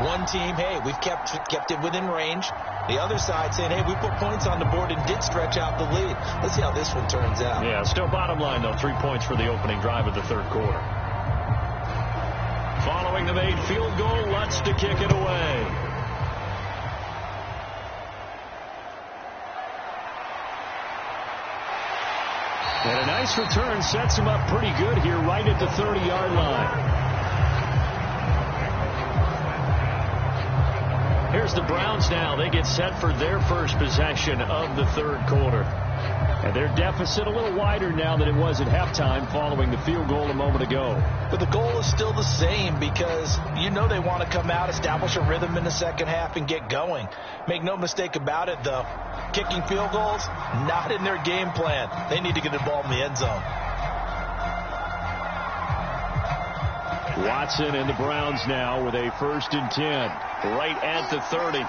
One team, hey, we've kept it within range. The other side saying, hey, we put points on the board and did stretch out the lead. Let's see how this one turns out. Yeah, still bottom line, though, 3 points for the opening drive of the third quarter. Following the made field goal, Lutz to kick it away. And a nice return sets him up pretty good here right at the 30-yard line. Here's the Browns now. They get set for their first possession of the third quarter. And their deficit a little wider now than it was at halftime following the field goal a moment ago. But the goal is still the same because they want to come out, establish a rhythm in the second half, and get going. Make no mistake about it, though. Kicking field goals, not in their game plan. They need to get the ball in the end zone. Watson and the Browns now with a 1st and 10. Right at the 30.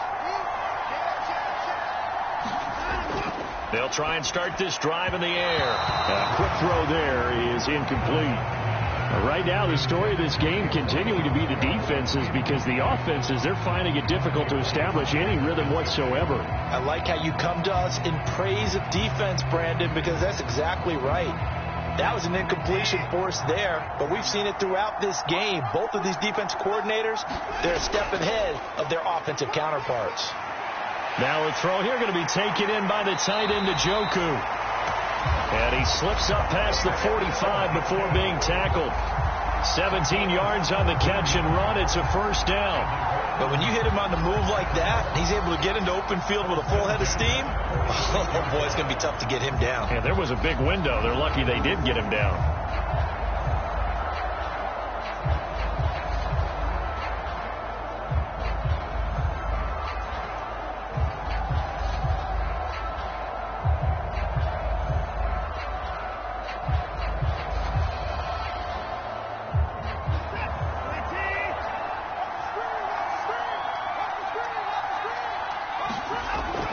They'll try and start this drive in the air. A quick throw there is incomplete. Right now, the story of this game continuing to be the defenses because the offenses, they're finding it difficult to establish any rhythm whatsoever. I like how you come to us in praise of defense, Brandon, because that's exactly right. That was an incompletion force there, but we've seen it throughout this game. Both of these defense coordinators, they're a step ahead of their offensive counterparts. Now a throw here going to be taken in by the tight end, Njoku. And he slips up past the 45 before being tackled. 17 yards on the catch and run. It's a first down. But when you hit him on the move like that, he's able to get into open field with a full head of steam. Oh, boy, it's going to be tough to get him down. Yeah, there was a big window. They're lucky they did get him down.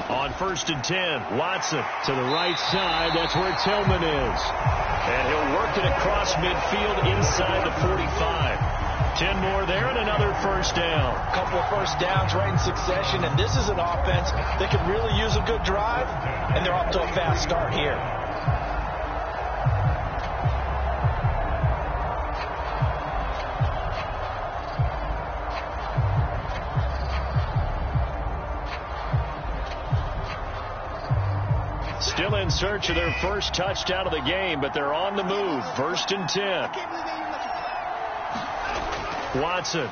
On 1st and 10, Watson to the right side. That's where Tillman is. And he'll work it across midfield inside the 45. 10 more there and another first down. A couple of first downs right in succession, and this is an offense that could really use a good drive, and they're off to a fast start here. Still in search of their first touchdown of the game, but they're on the move. 1st and 10. Watson.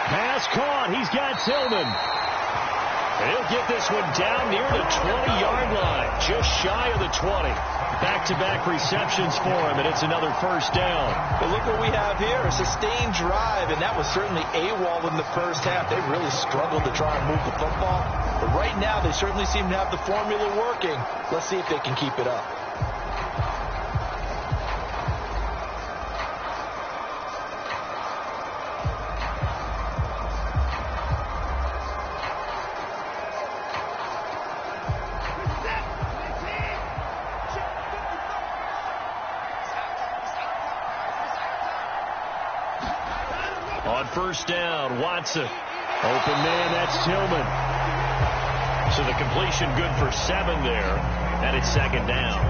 Pass caught. He's got Tillman. He'll get this one down near the 20-yard line, just shy of the 20. Back-to-back receptions for him, and it's another first down. But look what we have here, a sustained drive, and that was certainly AWOL in the first half. They really struggled to try and move the football. But right now, they certainly seem to have the formula working. Let's see if they can keep it up. On first down, Watson. Open man, that's Tillman. So the completion good for 7 there. And it's 2nd down.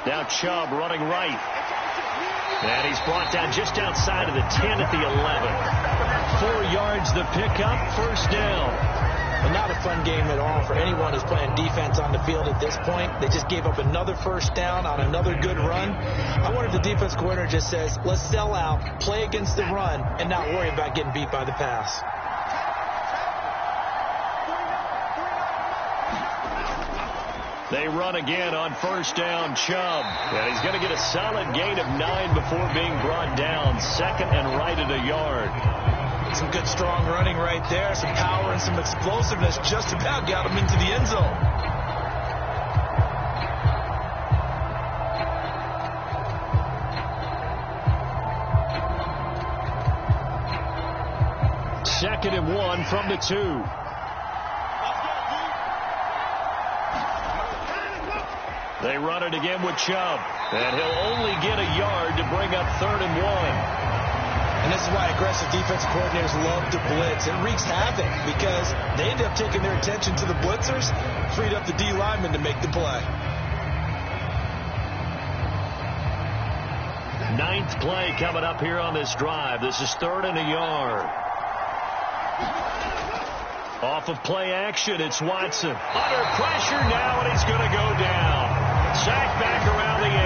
Now Chubb running right. And he's brought down just outside of the 10 at the 11. 4 yards the pickup, first down. And not a fun game at all for anyone who's playing defense on the field at this point. They just gave up another first down on another good run. I wonder if the defense coordinator just says, let's sell out, play against the run, and not worry about getting beat by the pass. They run again on first down, Chubb. And he's going to get a solid gain of 9 before being brought down. Second and right at a yard. Some good strong running right there. Some power and some explosiveness just about got him into the end zone. Second and 1 from the 2. They run it again with Chubb. And he'll only get a yard to bring up 3rd and 1. And this is why aggressive defensive coordinators love to blitz. It wreaks havoc because they end up taking their attention to the blitzers, freed up the D lineman to make the play. 9th play coming up here on this drive. This is 3rd and a yard. Off of play action, it's Watson. Under pressure now, and he's going to go down. Sacked back around the 8.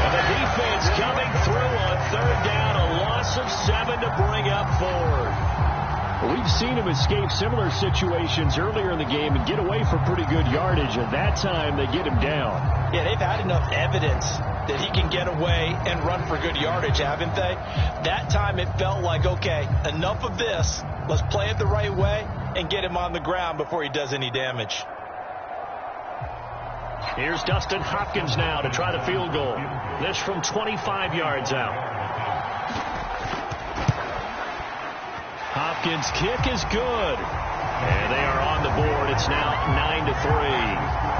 And the defense coming through on 3rd down. A loss of 7 to bring up 4. We've seen him escape similar situations earlier in the game and get away for pretty good yardage. At that time, they get him down. Yeah, they've had enough evidence that he can get away and run for good yardage, haven't they? That time it felt like, okay, enough of this. Let's play it the right way and get him on the ground before he does any damage. Here's Dustin Hopkins now to try the field goal. This from 25 yards out. Hopkins' kick is good. And they are on the board. It's now 9-3.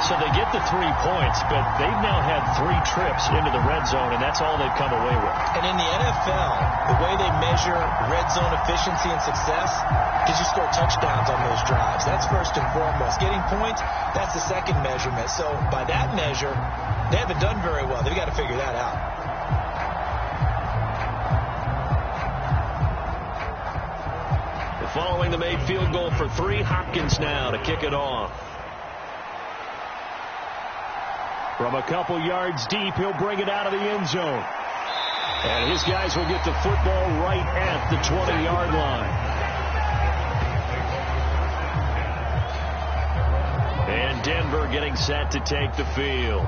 So they get the 3 points, but they've now had 3 trips into the red zone, and that's all they've come away with. And in the NFL, the way they measure red zone efficiency and success is you score touchdowns on those drives. That's first and foremost. Getting points, that's the second measurement. So by that measure, they haven't done very well. They've got to figure that out. Following the made field goal for 3, Hopkins now to kick it off. From a couple yards deep, he'll bring it out of the end zone. And his guys will get the football right at the 20-yard line. And Denver getting set to take the field.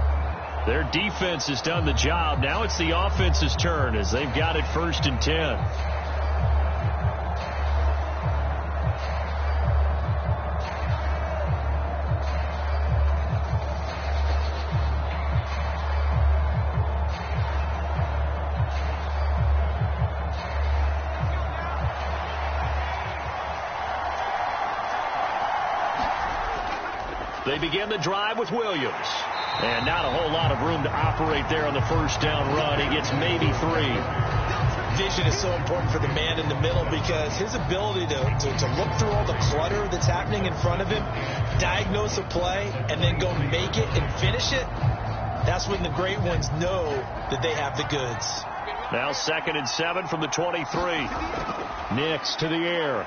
Their defense has done the job. Now it's the offense's turn as they've got it 1st and 10. They begin the drive with Williams. And not a whole lot of room to operate there on the first down run. He gets maybe 3. Vision is so important for the man in the middle because his ability to look through all the clutter that's happening in front of him, diagnose a play, and then go make it and finish it, that's when the great ones know that they have the goods. Now 2nd and 7 from the 23. Nix to the air.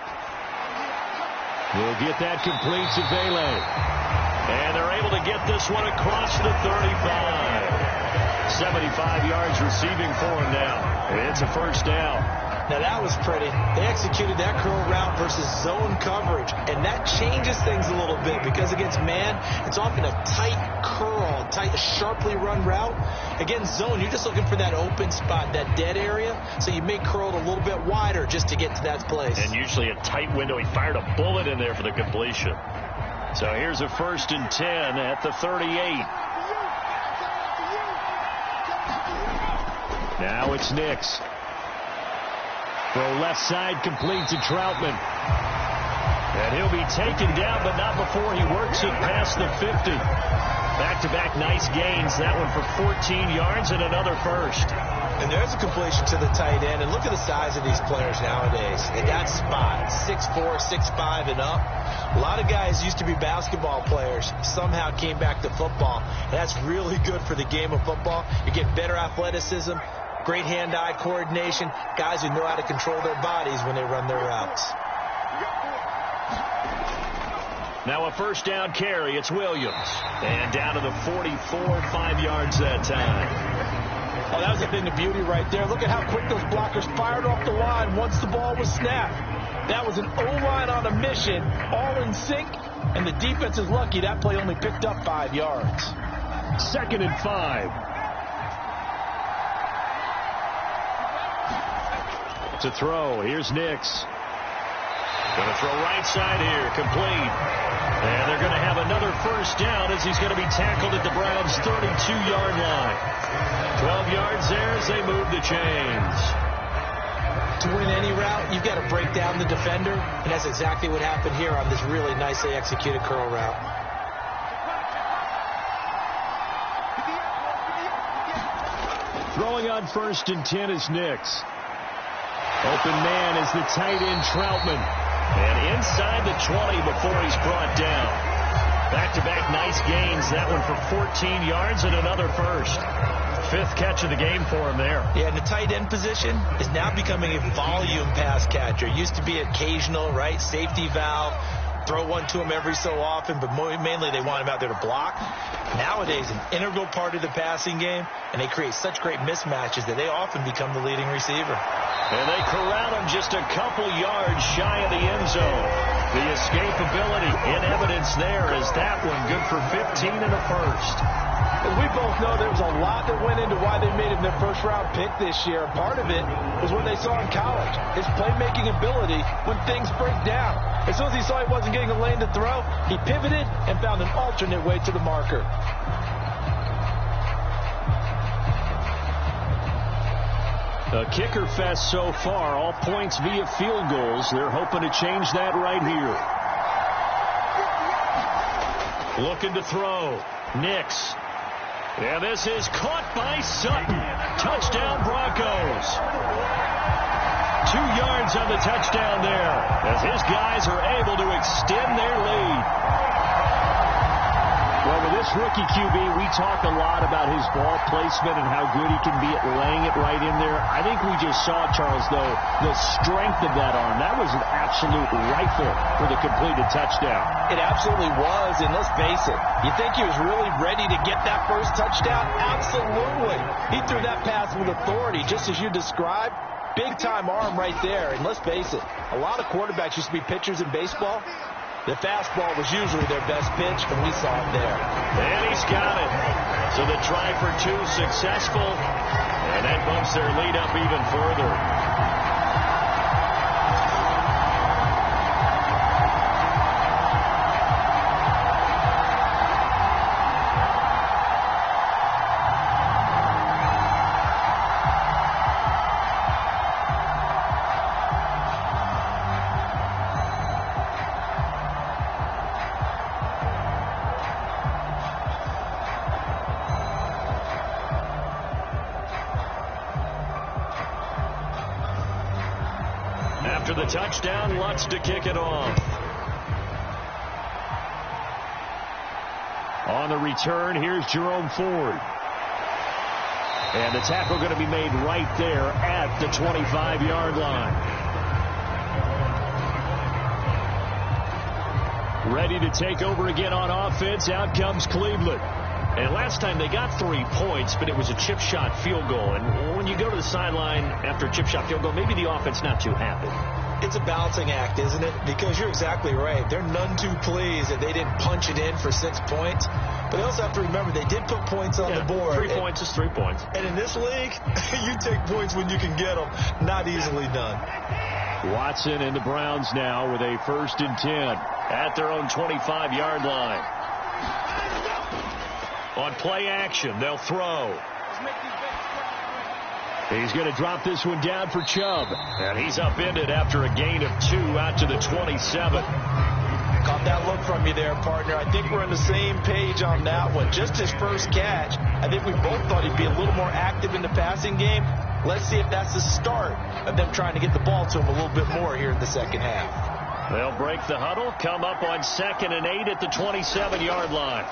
We'll get that complete to Vele. And they're able to get this one across the 35. 75 yards receiving for him now. It's a first down. Now that was pretty. They executed that curl route versus zone coverage. And that changes things a little bit because against man, it's often a tight curl, tight, sharply run route. Against zone, you're just looking for that open spot, that dead area. So you may curl it a little bit wider just to get to that place. And usually a tight window. He fired a bullet in there for the completion. So here's a 1st and 10 at the 38. Now it's Nix. Throw left side complete to Troutman. And he'll be taken down, but not before he works it past the 50. Back-to-back nice gains. That one for 14 yards and another first. And there's a completion to the tight end. And look at the size of these players nowadays. At that spot, 6'4", 6'5", and up. A lot of guys used to be basketball players, somehow came back to football. And that's really good for the game of football. You get better athleticism, great hand-eye coordination, guys who know how to control their bodies when they run their routes. Now a first down carry. It's Williams. And down to the 44, 5 yards that time. Oh, that was a thing of beauty right there. Look at how quick those blockers fired off the line once the ball was snapped. That was an O-line on a mission, all in sync, and the defense is lucky that play only picked up 5 yards. 2nd and 5. To throw, here's Nix. Going to throw right side here, complete. And they're going to have another first down as he's going to be tackled at the Browns' 32-yard line. 12 yards there as they move the chains. To win any route, you've got to break down the defender, and that's exactly what happened here on this really nicely executed curl route. Throwing on 1st and 10 is Nix. Open man is the tight end Troutman. And inside the 20 before he's brought down. Back-to-back nice gains. That one for 14 yards and another first. 5th catch of the game for him there. Yeah, and the tight end position is now becoming a volume pass catcher. Used to be occasional, right? Safety valve. Throw one to him every so often, but mainly they want him out there to block. Nowadays, an integral part of the passing game, and they create such great mismatches that they often become the leading receiver. And they corral him just a couple yards shy of the end zone. The escapability in evidence there is that one good for 15 and a first. As we both know, there was a lot that went into why they made him their first-round pick this year. Part of it was what they saw in college, his playmaking ability when things break down. As soon as he saw he wasn't getting a lane to throw, he pivoted and found an alternate way to the marker. A kicker fest so far, all points via field goals. They're hoping to change that right here. Looking to throw. Nix. Yeah, this is caught by Sutton. Touchdown Broncos. 2 yards on the touchdown there as his guys are able to extend their lead. Well, with this rookie QB, we talk a lot about his ball placement and how good he can be at laying it right in there. I think we just saw, Charles, though, the strength of that arm. That was an absolute rifle for the completed touchdown. It absolutely was, and let's face it, you think he was really ready to get that first touchdown? Absolutely. He threw that pass with authority, just as you described. Big-time arm right there, and let's face it, a lot of quarterbacks used to be pitchers in baseball. The fastball was usually their best pitch, and we saw it there. And he's got it. So the try for 2 successful, and that bumps their lead up even further. After the touchdown, Lutz to kick it off. On the return, here's Jerome Ford. And the tackle going to be made right there at the 25-yard line. Ready to take over again on offense. Out comes Cleveland. And last time they got 3 points, but it was a chip shot field goal. And when you go to the sideline after a chip shot field goal, maybe the offense not too happy. It's a balancing act, isn't it? Because you're exactly right. They're none too pleased that they didn't punch it in for 6 points. But they also have to remember they did put points on the board. 3 points is 3 points. And in this league, you take points when you can get them. Not easily done. Watson and the Browns now with a 1st and 10 at their own 25-yard line. On play action, they'll throw. He's going to drop this one down for Chubb. And he's upended after a gain of 2 out to the 27. Caught that look from you there, partner. I think we're on the same page on that one. Just his first catch. I think we both thought he'd be a little more active in the passing game. Let's see if that's the start of them trying to get the ball to him a little bit more here in the second half. They'll break the huddle, come up on 2nd and 8 at the 27-yard line.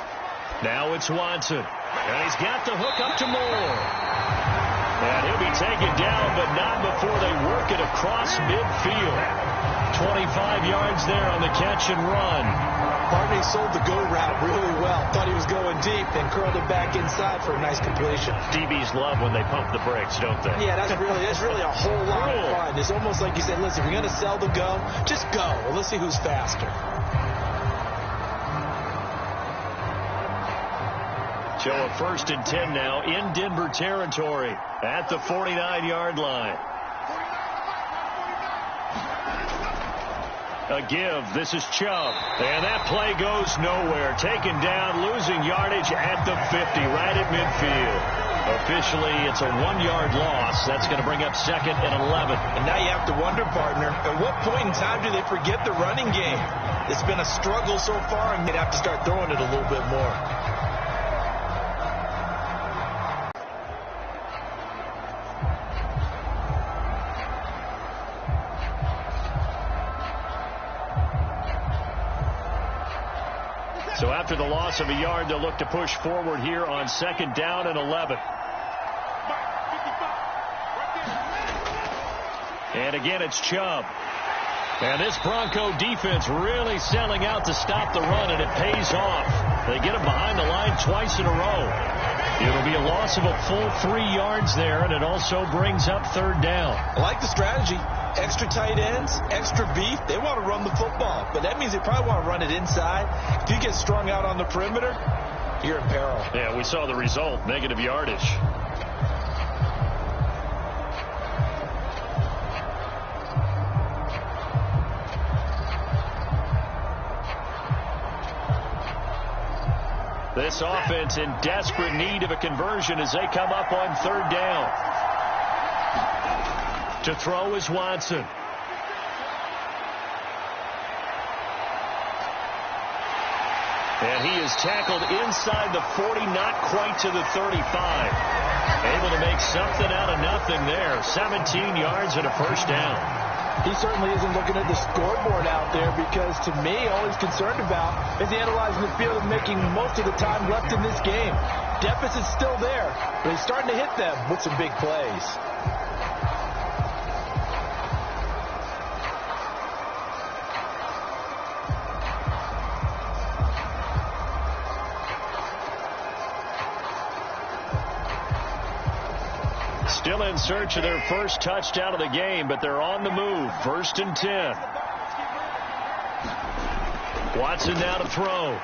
Now it's Watson. And he's got the hook up to Moore. And he'll be taken down, but not before they work it across midfield. 25 yards there on the catch and run. Barney sold the go route really well. Thought he was going deep, then curled it back inside for a nice completion. DBs love when they pump the brakes, don't they? Yeah, that's really a whole lot of fun. It's almost like you said, listen, if you're going to sell the go, just go. Well, let's see who's faster. So a 1st and 10 now in Denver territory at the 49-yard line. A give. This is Chubb. And that play goes nowhere. Taken down, losing yardage at the 50, right at midfield. Officially, it's a 1-yard loss. That's going to bring up 2nd and 11. And now you have to wonder, partner, at what point in time do they forget the running game? It's been a struggle so far, and they'd have to start throwing it a little bit more. So after the loss of a yard, they'll look to push forward here on 2nd down and 11. And again, it's Chubb. And this Bronco defense really selling out to stop the run, and it pays off. They get him behind the line twice in a row. It'll be a loss of a full 3 yards there, and it also brings up 3rd down. I like the strategy. Extra tight ends, extra beef. They want to run the football, but that means they probably want to run it inside. If you get strung out on the perimeter, you're in peril. Yeah, we saw the result, negative yardage. This offense in desperate need of a conversion as they come up on 3rd down. To throw is Watson. And he is tackled inside the 40, not quite to the 35. Able to make something out of nothing there. 17 yards and a 1st down. He certainly isn't looking at the scoreboard out there because, to me, all he's concerned about is analyzing the field and making most of the time left in this game. Deficit's still there, but he's starting to hit them with some big plays. Still in search of their first touchdown of the game, but they're on the move. 1st and 10. Watson now to throw.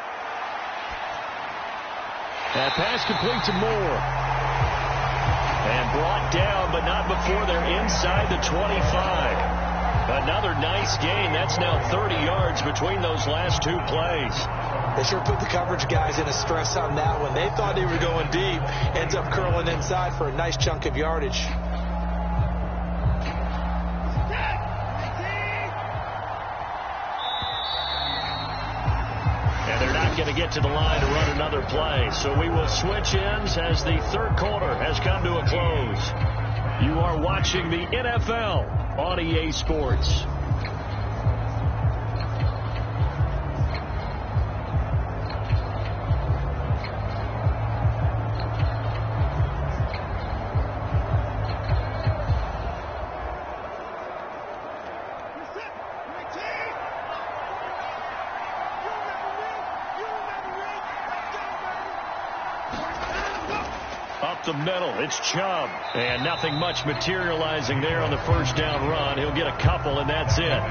That pass complete to Moore. And brought down, but not before they're inside the 25. Another nice gain. That's now 30 yards between those last 2 plays. They sure put the coverage guys in a stress on that one. They thought they were going deep. Ends up curling inside for a nice chunk of yardage. And they're not going to get to the line to run another play. So we will switch ends as the 3rd quarter has come to a close. You are watching the NFL on EA Sports. The middle, it's Chubb, and nothing much materializing there on the 1st down run. He'll get a couple, and that's it.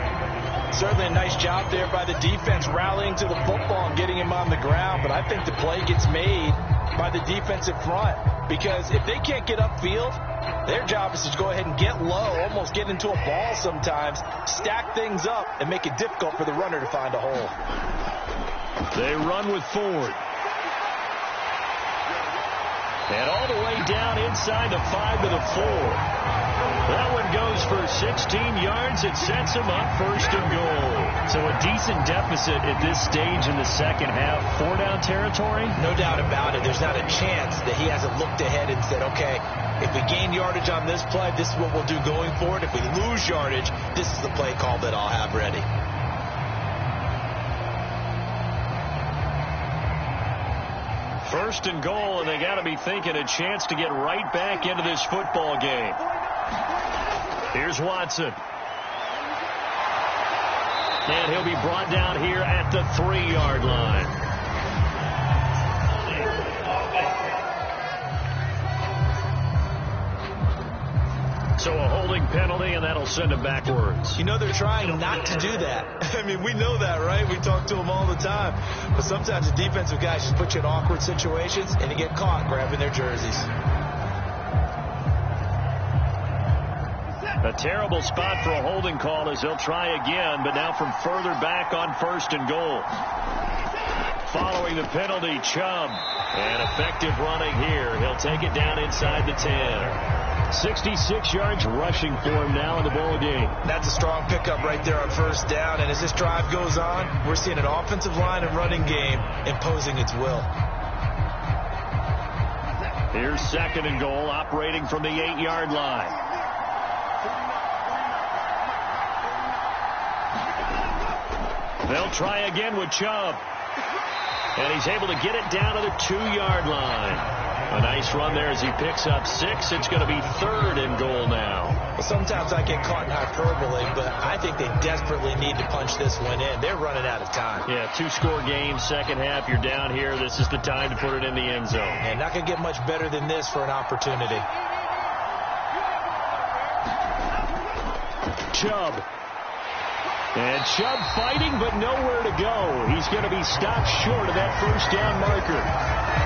Certainly a nice job there by the defense rallying to the football and getting him on the ground, but I think the play gets made by the defensive front because if they can't get upfield, their job is to go ahead and get low, almost get into a ball sometimes, stack things up, and make it difficult for the runner to find a hole. They run with Ford. And all the way down inside the 5 to the 4. That one goes for 16 yards. It sets him up 1st and goal. So a decent deficit at this stage in the 2nd half. 4-down territory? No doubt about it. There's not a chance that he hasn't looked ahead and said, okay, if we gain yardage on this play, this is what we'll do going forward. If we lose yardage, this is the play call that I'll have ready. First and goal, and they got to be thinking a chance to get right back into this football game. Here's Watson. And he'll be brought down here at the 3-yard line. So a holding penalty, and that'll send him backwards. You know, they're trying not to do that. I mean, we know that, right? We talk to them all the time. But sometimes the defensive guys just put you in awkward situations, and you get caught grabbing their jerseys. A terrible spot for a holding call as they'll try again, but now from further back on first and goal. Following the penalty, Chubb. And effective running here. He'll take it down inside the 10. 66 yards rushing for him now in the ball game. That's a strong pickup right there on first down. And as this drive goes on, we're seeing an offensive line and running game imposing its will. Here's second and goal, operating from the 8-yard line. They'll try again with Chubb. And he's able to get it down to the 2-yard line. A nice run there as he picks up 6. It's going to be third and goal now. Well, sometimes I get caught in hyperbole, but I think they desperately need to punch this one in. They're running out of time. Yeah, 2-score game, second half. You're down here. This is the time to put it in the end zone. And not going to get much better than this for an opportunity. Chubb. And Chubb fighting, but nowhere to go. He's going to be stopped short of that first down marker.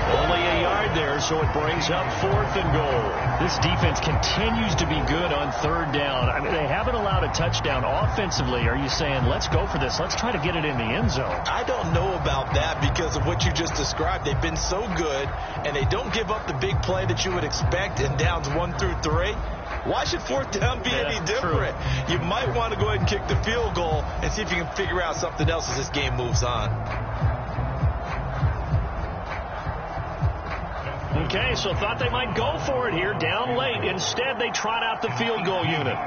Only a yard there, so it brings up fourth and goal. This defense continues to be good on third down. I mean, they haven't allowed a touchdown offensively. Are you saying, let's go for this? Let's try to get it in the end zone. I don't know about that because of what you just described. They've been so good, and they don't give up the big play that you would expect in downs 1 through 3. Why should fourth down be any different? True. You might want to go ahead and kick the field goal and see if you can figure out something else as this game moves on. Okay, so thought they might go for it here, down late. Instead, they trot out the field goal unit.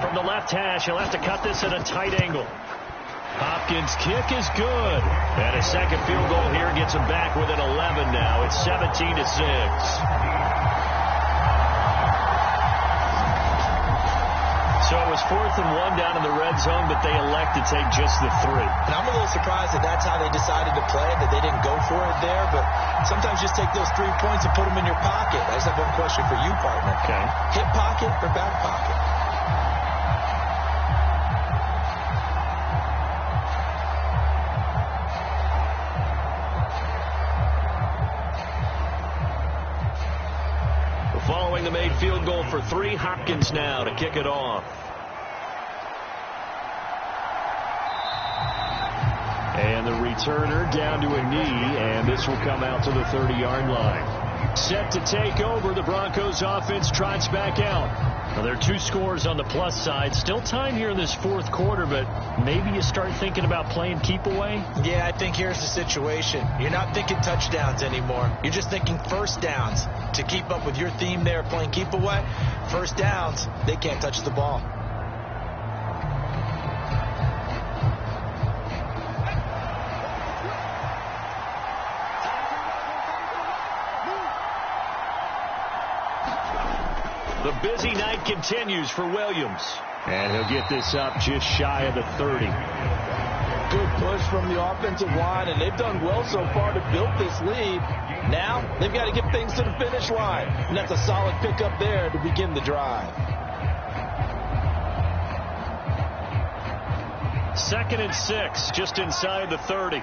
From the left hash, he'll have to cut this at a tight angle. Hopkins' kick is good. And a second field goal here gets him back within 11 now. It's 17-6. So it was 4th and 1 down in the red zone, but they elect to take just the 3. And I'm a little surprised that that's how they decided to play it, that they didn't go for it there. But sometimes just take those 3 points and put them in your pocket. I just have one question for you, partner. Okay. Hip pocket or back pocket? Following the made field goal for 3, Hopkins now to kick it off. And the returner down to a knee, and this will come out to the 30-yard line. Set to take over, the Broncos offense trots back out. Well, there are 2 scores on the plus side. Still time here in this fourth quarter, but maybe you start thinking about playing keep away? Yeah, I think here's the situation. You're not thinking touchdowns anymore. You're just thinking first downs. To keep up with your theme there, playing keep away, first downs, they can't touch the ball. The busy night continues for Williams. And he'll get this up just shy of the 30. Good push from the offensive line, and they've done well so far to build this lead. Now, they've got to get things to the finish line, and that's a solid pickup there to begin the drive. 2nd and 6, just inside the 30.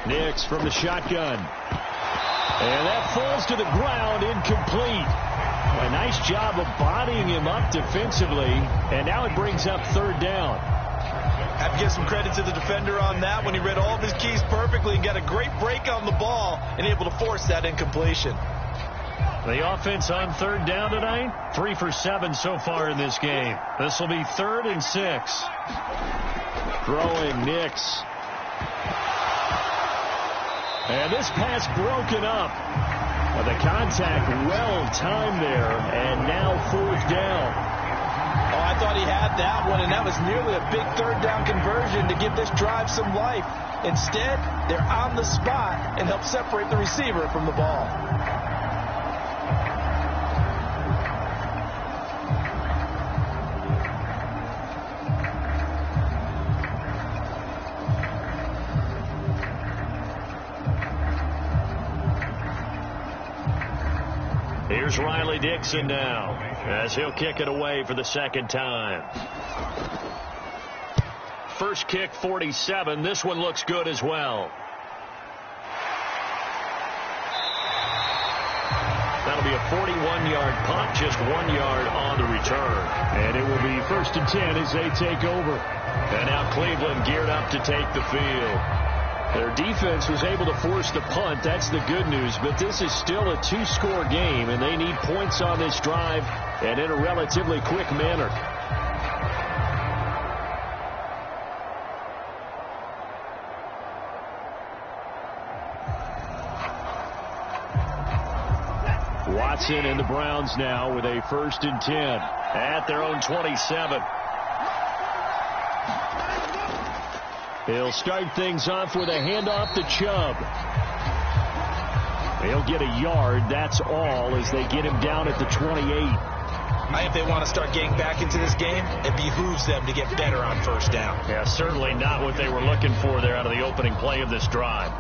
Nix from the shotgun. And that falls to the ground, incomplete. A nice job of bodying him up defensively, and now it brings up third down. I have to give some credit to the defender on that when he read all of his keys perfectly and got a great break on the ball and able to force that incompletion. The offense on third down tonight, 3 for 7 so far in this game. This will be 3rd and 6. Throwing Nix. And this pass broken up. The contact well timed there, and now 4th down. Oh, I thought he had got that one, and that was nearly a big third down conversion to give this drive some life. Instead, they're on the spot and help separate the receiver from the ball. Here's Riley Dixon now, as he'll kick it away for the second time. First kick, 47. This one looks good as well. That'll be a 41-yard punt, just 1 yard on the return. And it will be 1st and 10 as they take over. And now Cleveland geared up to take the field. Their defense was able to force the punt. That's the good news. But this is still a 2-score game, and they need points on this drive and in a relatively quick manner. Watson and the Browns now with a 1st and 10 at their own 27. He'll start things off with a handoff to Chubb. He'll get a yard, that's all, as they get him down at the 28. I think they want to start getting back into this game. It behooves them to get better on 1st down. Yeah, certainly not what they were looking for there out of the opening play of this drive.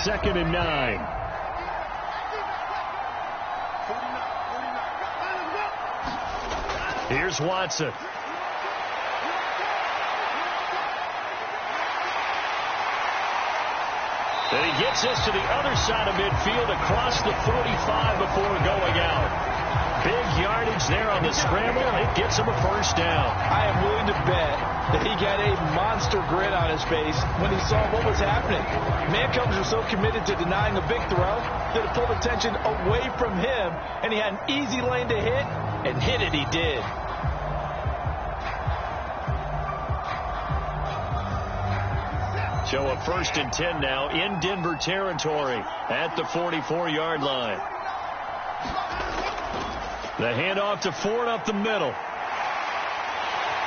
Second and 9. Here's Watson. And he gets us to the other side of midfield across the 45 before going out. Big yardage there on the scramble. It gets him a 1st down. I am willing to bet that he got a monster grin on his face when he saw what was happening. Mancombs were so committed to denying a big throw that it pulled attention away from him, and he had an easy lane to hit, and hit it he did. So a 1st and 10 now in Denver territory at the 44-yard line. The handoff to Ford up the middle.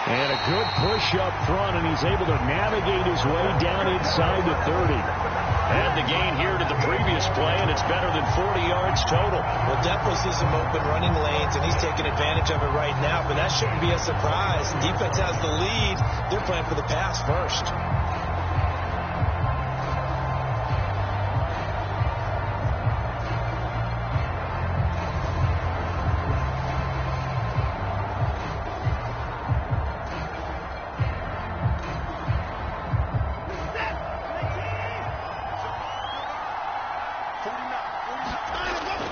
And a good push up front, and he's able to navigate his way down inside the 30. And the gain here to the previous play, and it's better than 40 yards total. Well, definitely see some open running lanes, and he's taking advantage of it right now, but that shouldn't be a surprise. Defense has the lead. They're playing for the pass first.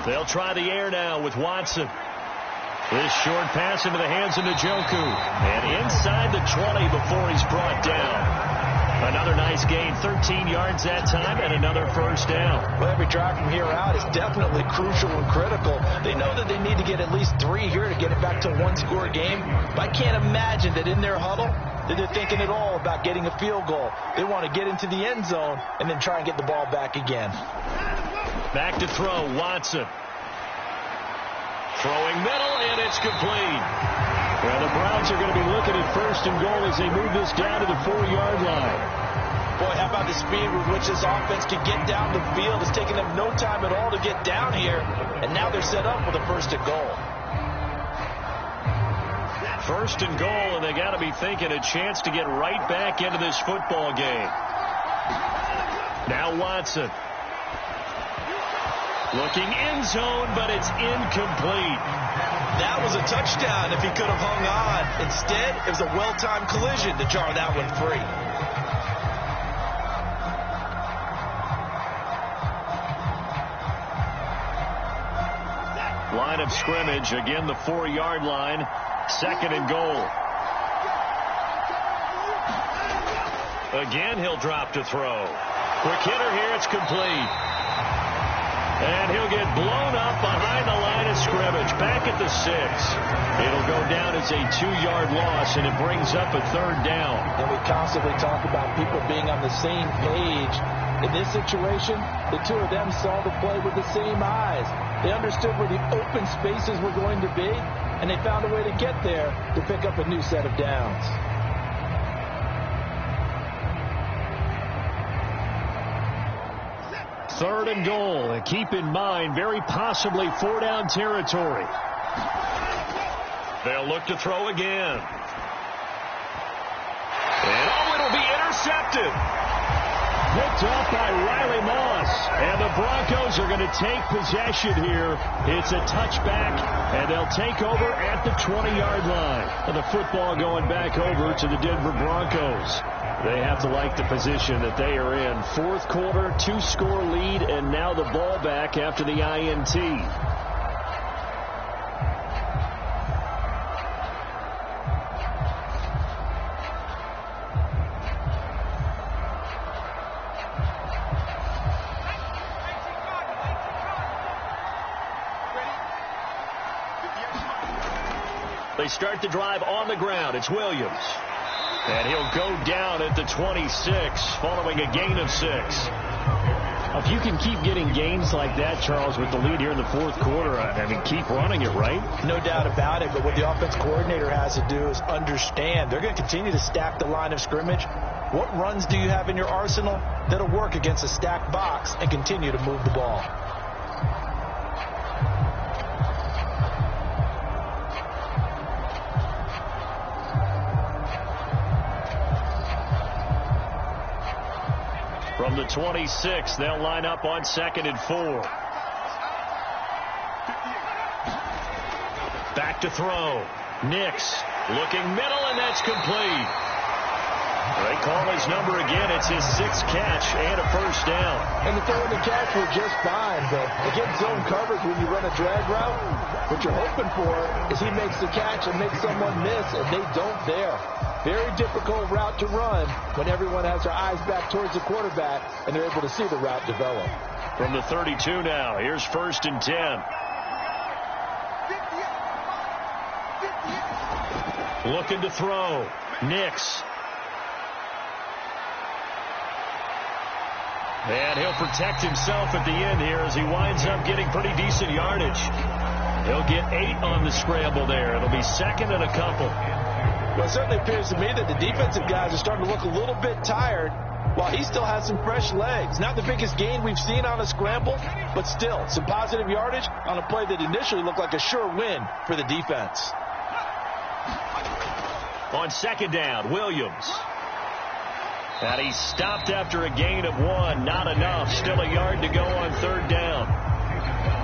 They'll try the air now with Watson. This short pass into the hands of Njoku. And inside the 20 before he's brought down. Another nice gain, 13 yards that time, and another 1st down. Well, every drive from here out is definitely crucial and critical. They know that they need to get at least 3 here to get it back to a 1-score game. But I can't imagine that in their huddle that they're thinking at all about getting a field goal. They want to get into the end zone and then try and get the ball back again. Back to throw, Watson. Throwing middle, and it's complete. Well, the Browns are going to be looking at 1st and goal as they move this down to the 4-yard line. Boy, how about the speed with which this offense can get down the field? It's taking them no time at all to get down here, and now they're set up with a 1st and goal. 1st and goal, and they got to be thinking a chance to get right back into this football game. Now Watson. Looking end zone, but it's incomplete. That was a touchdown if he could have hung on. Instead, it was a well-timed collision to jar that one free. Line of scrimmage, again the 4-yard line, 2nd and goal. Again, he'll drop to throw. Quick hitter here, it's complete. And he'll get blown up behind the line of of scrimmage, back at the 6. It'll go down as a 2-yard loss, and it brings up a 3rd down. And we constantly talk about people being on the same page. In this situation, the two of them saw the play with the same eyes. They understood where the open spaces were going to be, and they found a way to get there to pick up a new set of downs. Third and goal, and keep in mind, very possibly 4-down territory. They'll look to throw again. And it'll be intercepted. Picked off by Riley Moss. And the Broncos are going to take possession here. It's a touchback, and they'll take over at the 20-yard line. And the football going back over to the Denver Broncos. They have to like the position that they are in. 4th quarter, 2-score lead, and now the ball back after the INT. They start the drive on the ground. It's Williams. And he'll go down at the 26 following a gain of 6. If you can keep getting gains like that, Charles, with the lead here in the 4th quarter, I mean, keep running it, right? No doubt about it, but what the offense coordinator has to do is understand they're going to continue to stack the line of scrimmage. What runs do you have in your arsenal that'll work against a stacked box and continue to move the ball? From the 26, they'll line up on 2nd and 4. Back to throw. Nix looking middle, and that's complete. They call his number again. It's his 6th catch and a 1st down. And the throw and the catch were just fine, but against zone coverage when you run a drag route, what you're hoping for is he makes the catch and makes someone miss, and they don't there. Very difficult route to run when everyone has their eyes back towards the quarterback and they're able to see the route develop. From the 32 now, here's 1st and 10. Looking to throw. Nix. And he'll protect himself at the end here as he winds up getting pretty decent yardage. He'll get 8 on the scramble there. It'll be 2nd and a couple. Well, it certainly appears to me that the defensive guys are starting to look a little bit tired while he still has some fresh legs. Not the biggest gain we've seen on a scramble, but still some positive yardage on a play that initially looked like a sure win for the defense. On 2nd down, Williams. And he's stopped after a gain of 1. Not enough. Still a yard to go on 3rd down.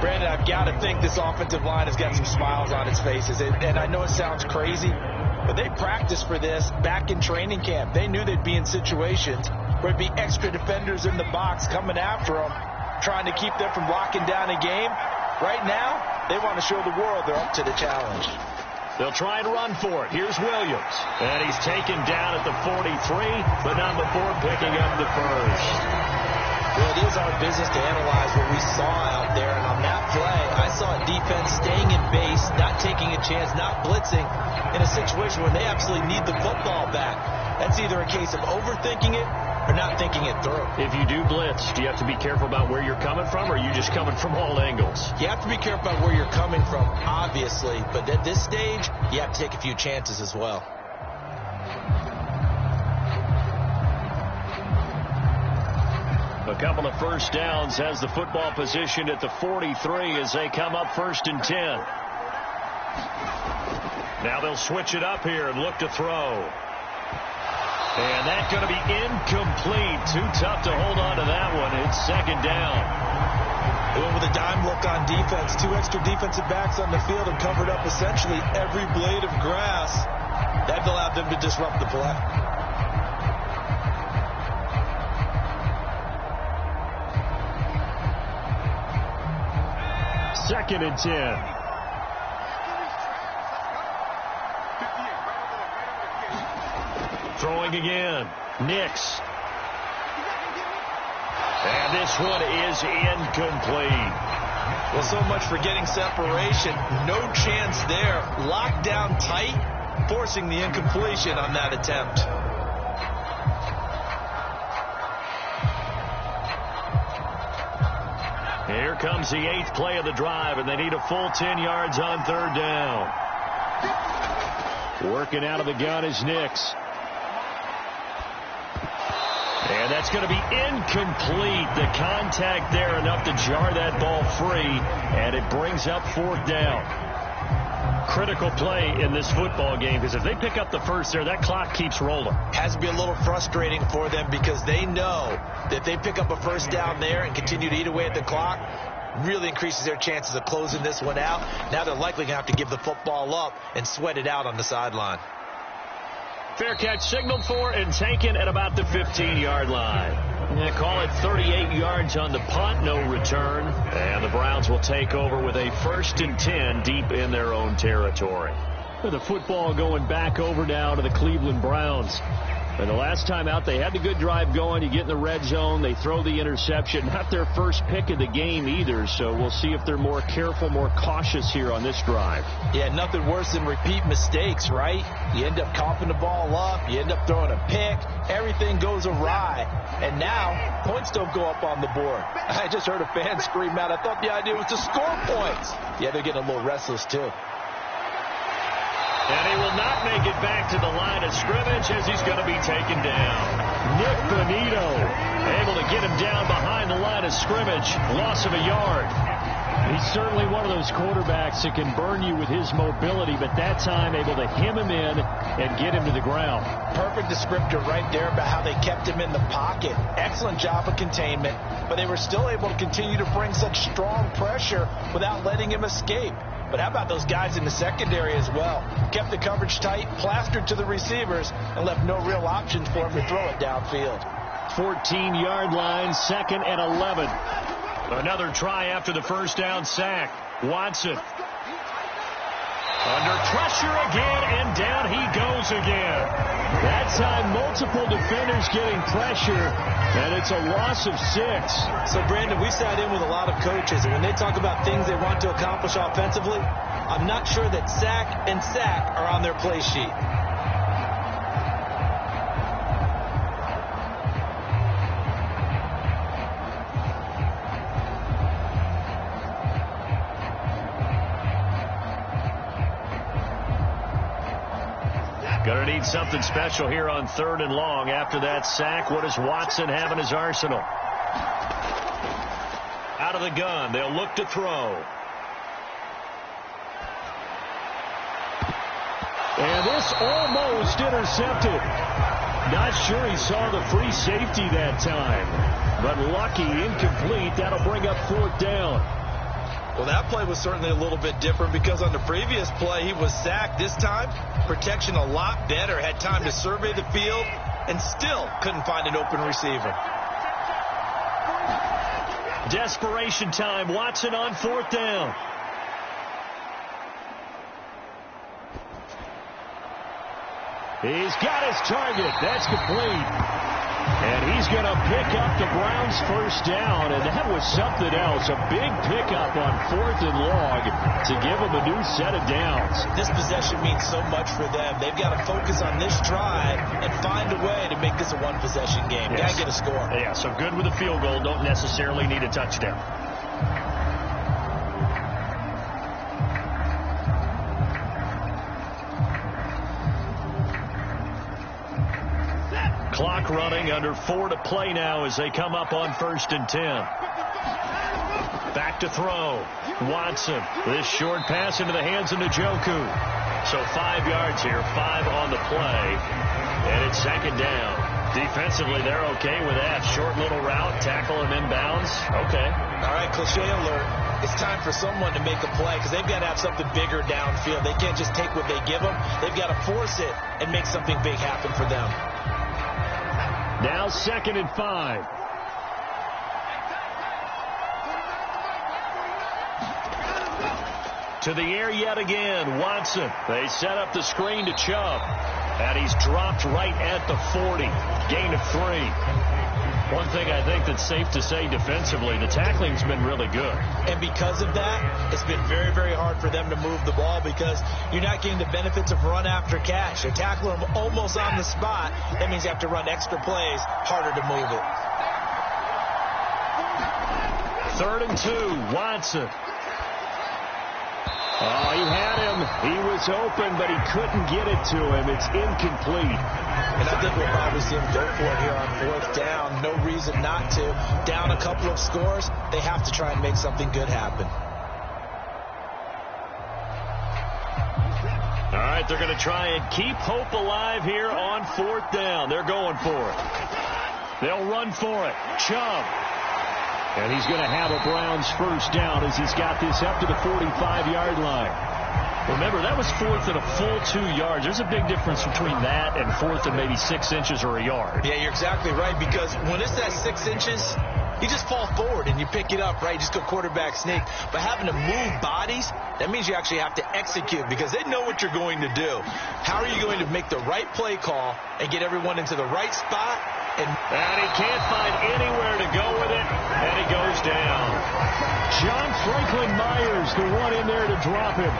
Brandon, I've got to think this offensive line has got some smiles on its faces. And I know it sounds crazy, but they practiced for this back in training camp. They knew they'd be in situations where it'd be extra defenders in the box coming after them, trying to keep them from locking down a game. Right now, they want to show the world they're up to the challenge. They'll try and run for it. Here's Williams. And he's taken down at the 43, but not before picking up the 1st. Well, it is our business to analyze what we saw out there. And on that play, I saw a defense staying in base, not taking a chance, not blitzing in a situation where they absolutely need the football back. That's either a case of overthinking it or not thinking it through. If you do blitz, do you have to be careful about where you're coming from, or are you just coming from all angles? You have to be careful about where you're coming from, obviously. But at this stage, you have to take a few chances as well. A couple of 1st downs has the football position at the 43 as they come up 1st and 10. Now they'll switch it up here and look to throw. And that's going to be incomplete. Too tough to hold on to that one. It's 2nd down. Well, with a dime look on defense, 2 extra defensive backs on the field and covered up essentially every blade of grass. That allowed them to disrupt the play. Second and 10. Throwing again. Nix. And this one is incomplete. Well, so much for getting separation. No chance there. Locked down tight, forcing the incompletion on that attempt. Here comes the 8th play of the drive, and they need a full 10 yards on 3rd down. Working out of the gun is Nix. And that's going to be incomplete. The contact there enough to jar that ball free, and it brings up 4th down. Critical play in this football game, because if they pick up the first there, that clock keeps rolling. Has to be a little frustrating for them because they know that if they pick up a first down there and continue to eat away at the clock, really increases their chances of closing this one out. Now they're likely going to have to give the football up and sweat it out on the sideline. Fair catch signaled for and taken at about the 15-yard line. Call it 38 yards on the punt, no return. And the Browns will take over with a 1st and 10 deep in their own territory. The football going back over now to the Cleveland Browns. And the last time out, they had the good drive going. You get in the red zone, they throw the interception. Not their first pick of the game either, so we'll see if they're more careful, more cautious here on this drive. Yeah, nothing worse than repeat mistakes, right? You end up coughing the ball up, you end up throwing a pick, everything goes awry. And now, points don't go up on the board. I just heard a fan scream out, I thought the idea was to score points. Yeah, they're getting a little restless too. And he will not make it back to the line of scrimmage as he's going to be taken down. Nick Bonito able to get him down behind the line of scrimmage. Loss of a yard. He's certainly one of those quarterbacks that can burn you with his mobility, but that time able to hem him in and get him to the ground. Perfect descriptor right there about how they kept him in the pocket. Excellent job of containment, but they were still able to continue to bring such strong pressure without letting him escape. But how about those guys in the secondary as well? Kept the coverage tight, plastered to the receivers, and left no real options for him to throw it downfield. 14-yard line, 2nd and 11. Another try after the first down sack. Watson under pressure again, and down he goes again. That time, multiple defenders getting pressure, and it's a loss of 6. So, Brandon, we sat in with a lot of coaches, and when they talk about things they want to accomplish offensively, I'm not sure that sack and sack are on their play sheet. Going to need something special here on 3rd and long. After that sack, what does Watson have in his arsenal? Out of the gun, they'll look to throw. And this almost intercepted. Not sure he saw the free safety that time. But lucky, incomplete. That'll bring up 4th down. Well, that play was certainly a little bit different because on the previous play, he was sacked. This time, protection a lot better. Had time to survey the field and still couldn't find an open receiver. Desperation time. Watson on 4th down. He's got his target. That's complete. And he's going to pick up the Browns' first down, and that was something else. A big pickup on 4th and long to give them a new set of downs. This possession means so much for them. They've got to focus on this drive and find a way to make this a one-possession game. Yes. Got to get a score. Yeah, so good with a field goal. Don't necessarily need a touchdown. Clock running, under 4 to play now as they come up on 1st and 10. Back to throw. Watson. This short pass into the hands of Njoku. So 5 yards here, 5 on the play. And it's 2nd down. Defensively, they're okay with that. Short little route, tackle him inbounds. Okay. All right, cliche alert. It's time for someone to make a play because they've got to have something bigger downfield. They can't just take what they give them. They've got to force it and make something big happen for them. Now 2nd and 5. To the air yet again. Watson. They set up the screen to Chubb. And he's dropped right at the 40. Gain of 3. One thing I think that's safe to say defensively, the tackling's been really good. And because of that, it's been very, very hard for them to move the ball because you're not getting the benefits of run after catch. They're tackling them almost on the spot. That means you have to run extra plays, harder to move it. 3rd and 2, Watson. Oh, he had him. He was open, but he couldn't get it to him. It's incomplete. And I think we'll probably see him go for it here on 4th down. No reason not to. Down a couple of scores, they have to try and make something good happen. All right, they're going to try and keep hope alive here on 4th down. They're going for it. They'll run for it. Chubb. And he's going to have a Browns 1st down as he's got this up to the 45-yard line. Remember, that was 4th and a full 2 yards. There's a big difference between that and 4th and maybe 6 inches or a yard. Yeah, you're exactly right, because when it's that 6 inches, you just fall forward and you pick it up, right? You just go quarterback sneak. But having to move bodies, that means you actually have to execute because they know what you're going to do. How are you going to make the right play call and get everyone into the right spot? And he can't find anywhere to go with it, and he goes down. John Franklin Myers, the one in there to drop him.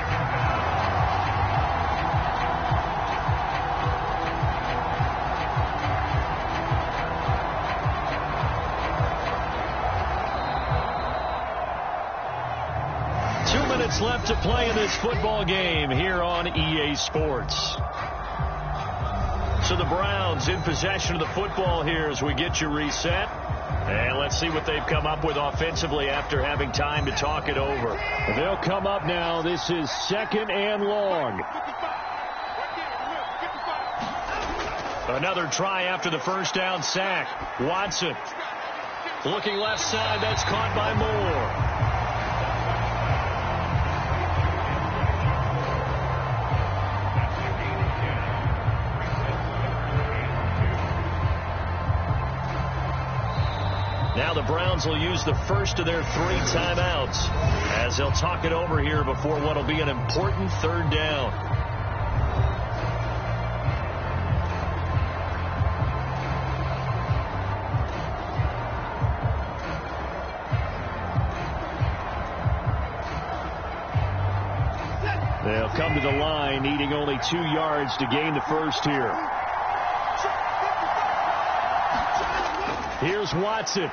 Left to play in this football game here on EA Sports. So the Browns in possession of the football here as we get you reset. And let's see what they've come up with offensively after having time to talk it over. They'll come up now. This is 2nd and long. Another try after the 1st down sack. Watson looking left side. That's caught by Moore. Now the Browns will use the first of their 3 timeouts as they'll talk it over here before what will be an important 3rd down. They'll come to the line needing only 2 yards to gain the first here. Here's Watson.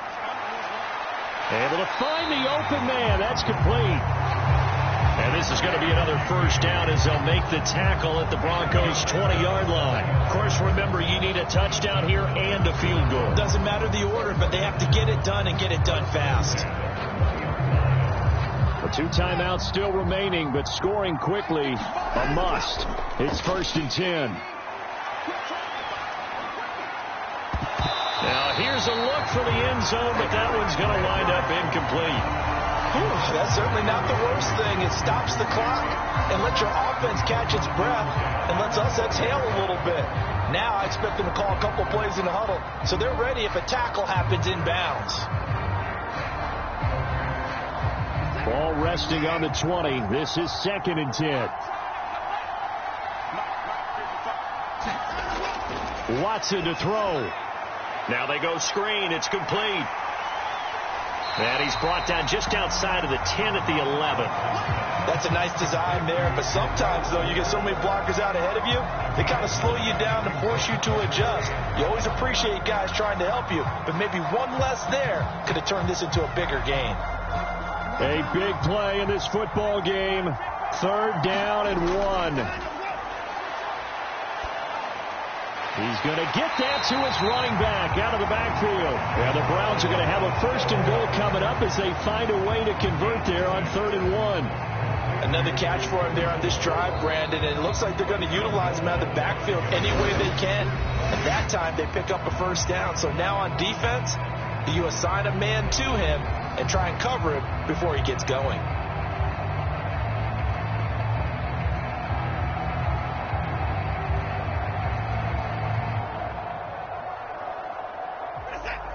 Able to find the open man. That's complete. And this is going to be another 1st down as they'll make the tackle at the Broncos' 20-yard line. Of course, remember, you need a touchdown here and a field goal. Doesn't matter the order, but they have to get it done and get it done fast. The 2 timeouts still remaining, but scoring quickly a must. It's 1st and 10. Now, here's a look for the end zone, but that one's going to wind up incomplete. That's certainly not the worst thing. It stops the clock and lets your offense catch its breath and lets us exhale a little bit. Now I expect them to call a couple plays in the huddle, so they're ready if a tackle happens inbounds. Ball resting on the 20. This is 2nd and 10. Watson to throw. Now they go screen. It's complete. And he's brought down just outside of the 10 at the 11. That's a nice design there. But sometimes, though, you get so many blockers out ahead of you, they kind of slow you down and force you to adjust. You always appreciate guys trying to help you. But maybe one less there could have turned this into a bigger game. A big play in this football game. 3rd down and 1. He's going to get that to his running back out of the backfield. Yeah, the Browns are going to have a 1st and goal coming up as they find a way to convert there on 3rd and 1. Another catch for him there on this drive, Brandon, and it looks like they're going to utilize him out of the backfield any way they can. At that time, they pick up a 1st down. So now on defense, you assign a man to him and try and cover him before he gets going.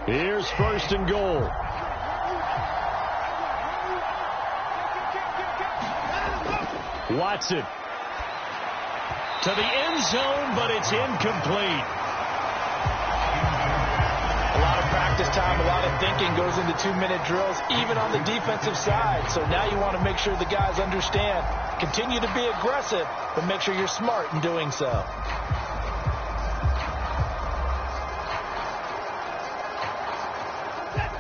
Here's 1st and goal. Watson to the end zone, but it's incomplete. A lot of practice time, a lot of thinking goes into 2-minute drills, even on the defensive side. So now you want to make sure the guys understand. Continue to be aggressive, but make sure you're smart in doing so.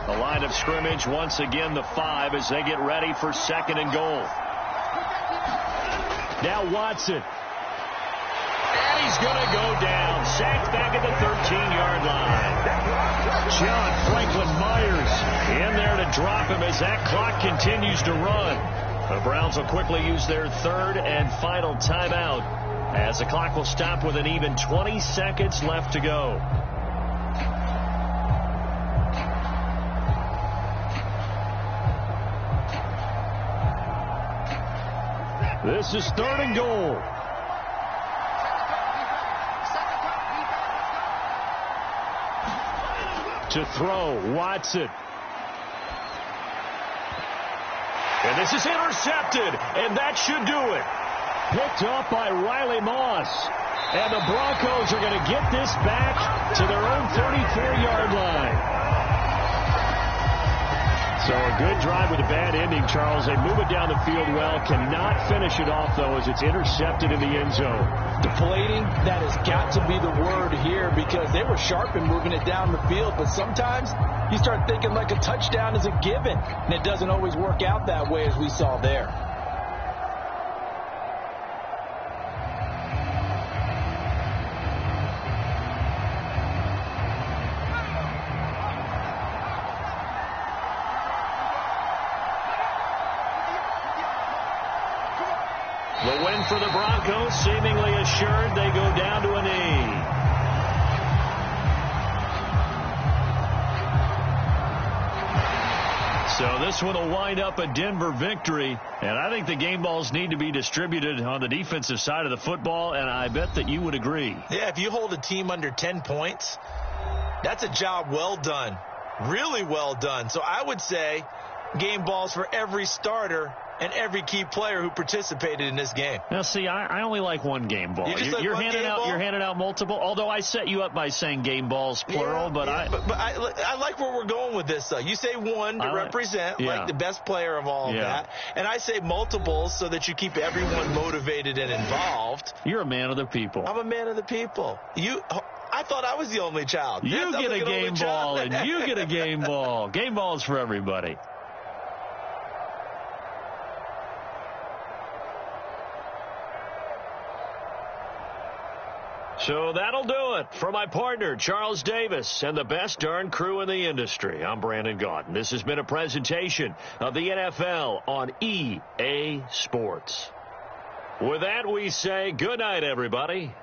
The line of scrimmage, once again, the 5 as they get ready for 2nd and goal. Now Watson. And he's going to go down. Sacked back at the 13-yard line. John Franklin Myers in there to drop him as that clock continues to run. The Browns will quickly use their 3rd and final timeout as the clock will stop with an even 20 seconds left to go. This is 3rd and goal. To throw, Watson. And this is intercepted, and that should do it. Picked off by Riley Moss. And the Broncos are going to get this back to their own 34-yard line. So a good drive with a bad ending, Charles. They move it down the field well. Cannot finish it off, though, as it's intercepted in the end zone. Deflating, that has got to be the word here because they were sharp in moving it down the field. But sometimes you start thinking like a touchdown is a given, and it doesn't always work out that way as we saw there. The win for the Broncos, seemingly assured. They go down to a knee. So this one will wind up a Denver victory. And I think the game balls need to be distributed on the defensive side of the football, and I bet that you would agree. Yeah, if you hold a team under 10 points, that's a job well done. Really well done. So I would say game balls for every starter and every key player who participated in this game. Now, see, I only like one game ball. You're handing out multiple. Although I set you up by saying game balls plural, but I like where we're going with this. Though you say one to represent like the best player of all of that, and I say multiples so that you keep everyone motivated and involved. You're a man of the people. I'm a man of the people. I thought I was the only child. You get a game ball, and you get a game ball. Game balls for everybody. So that'll do it for my partner, Charles Davis, and the best darn crew in the industry. I'm Brandon Gaudin. This has been a presentation of the NFL on EA Sports. With that, we say good night, everybody.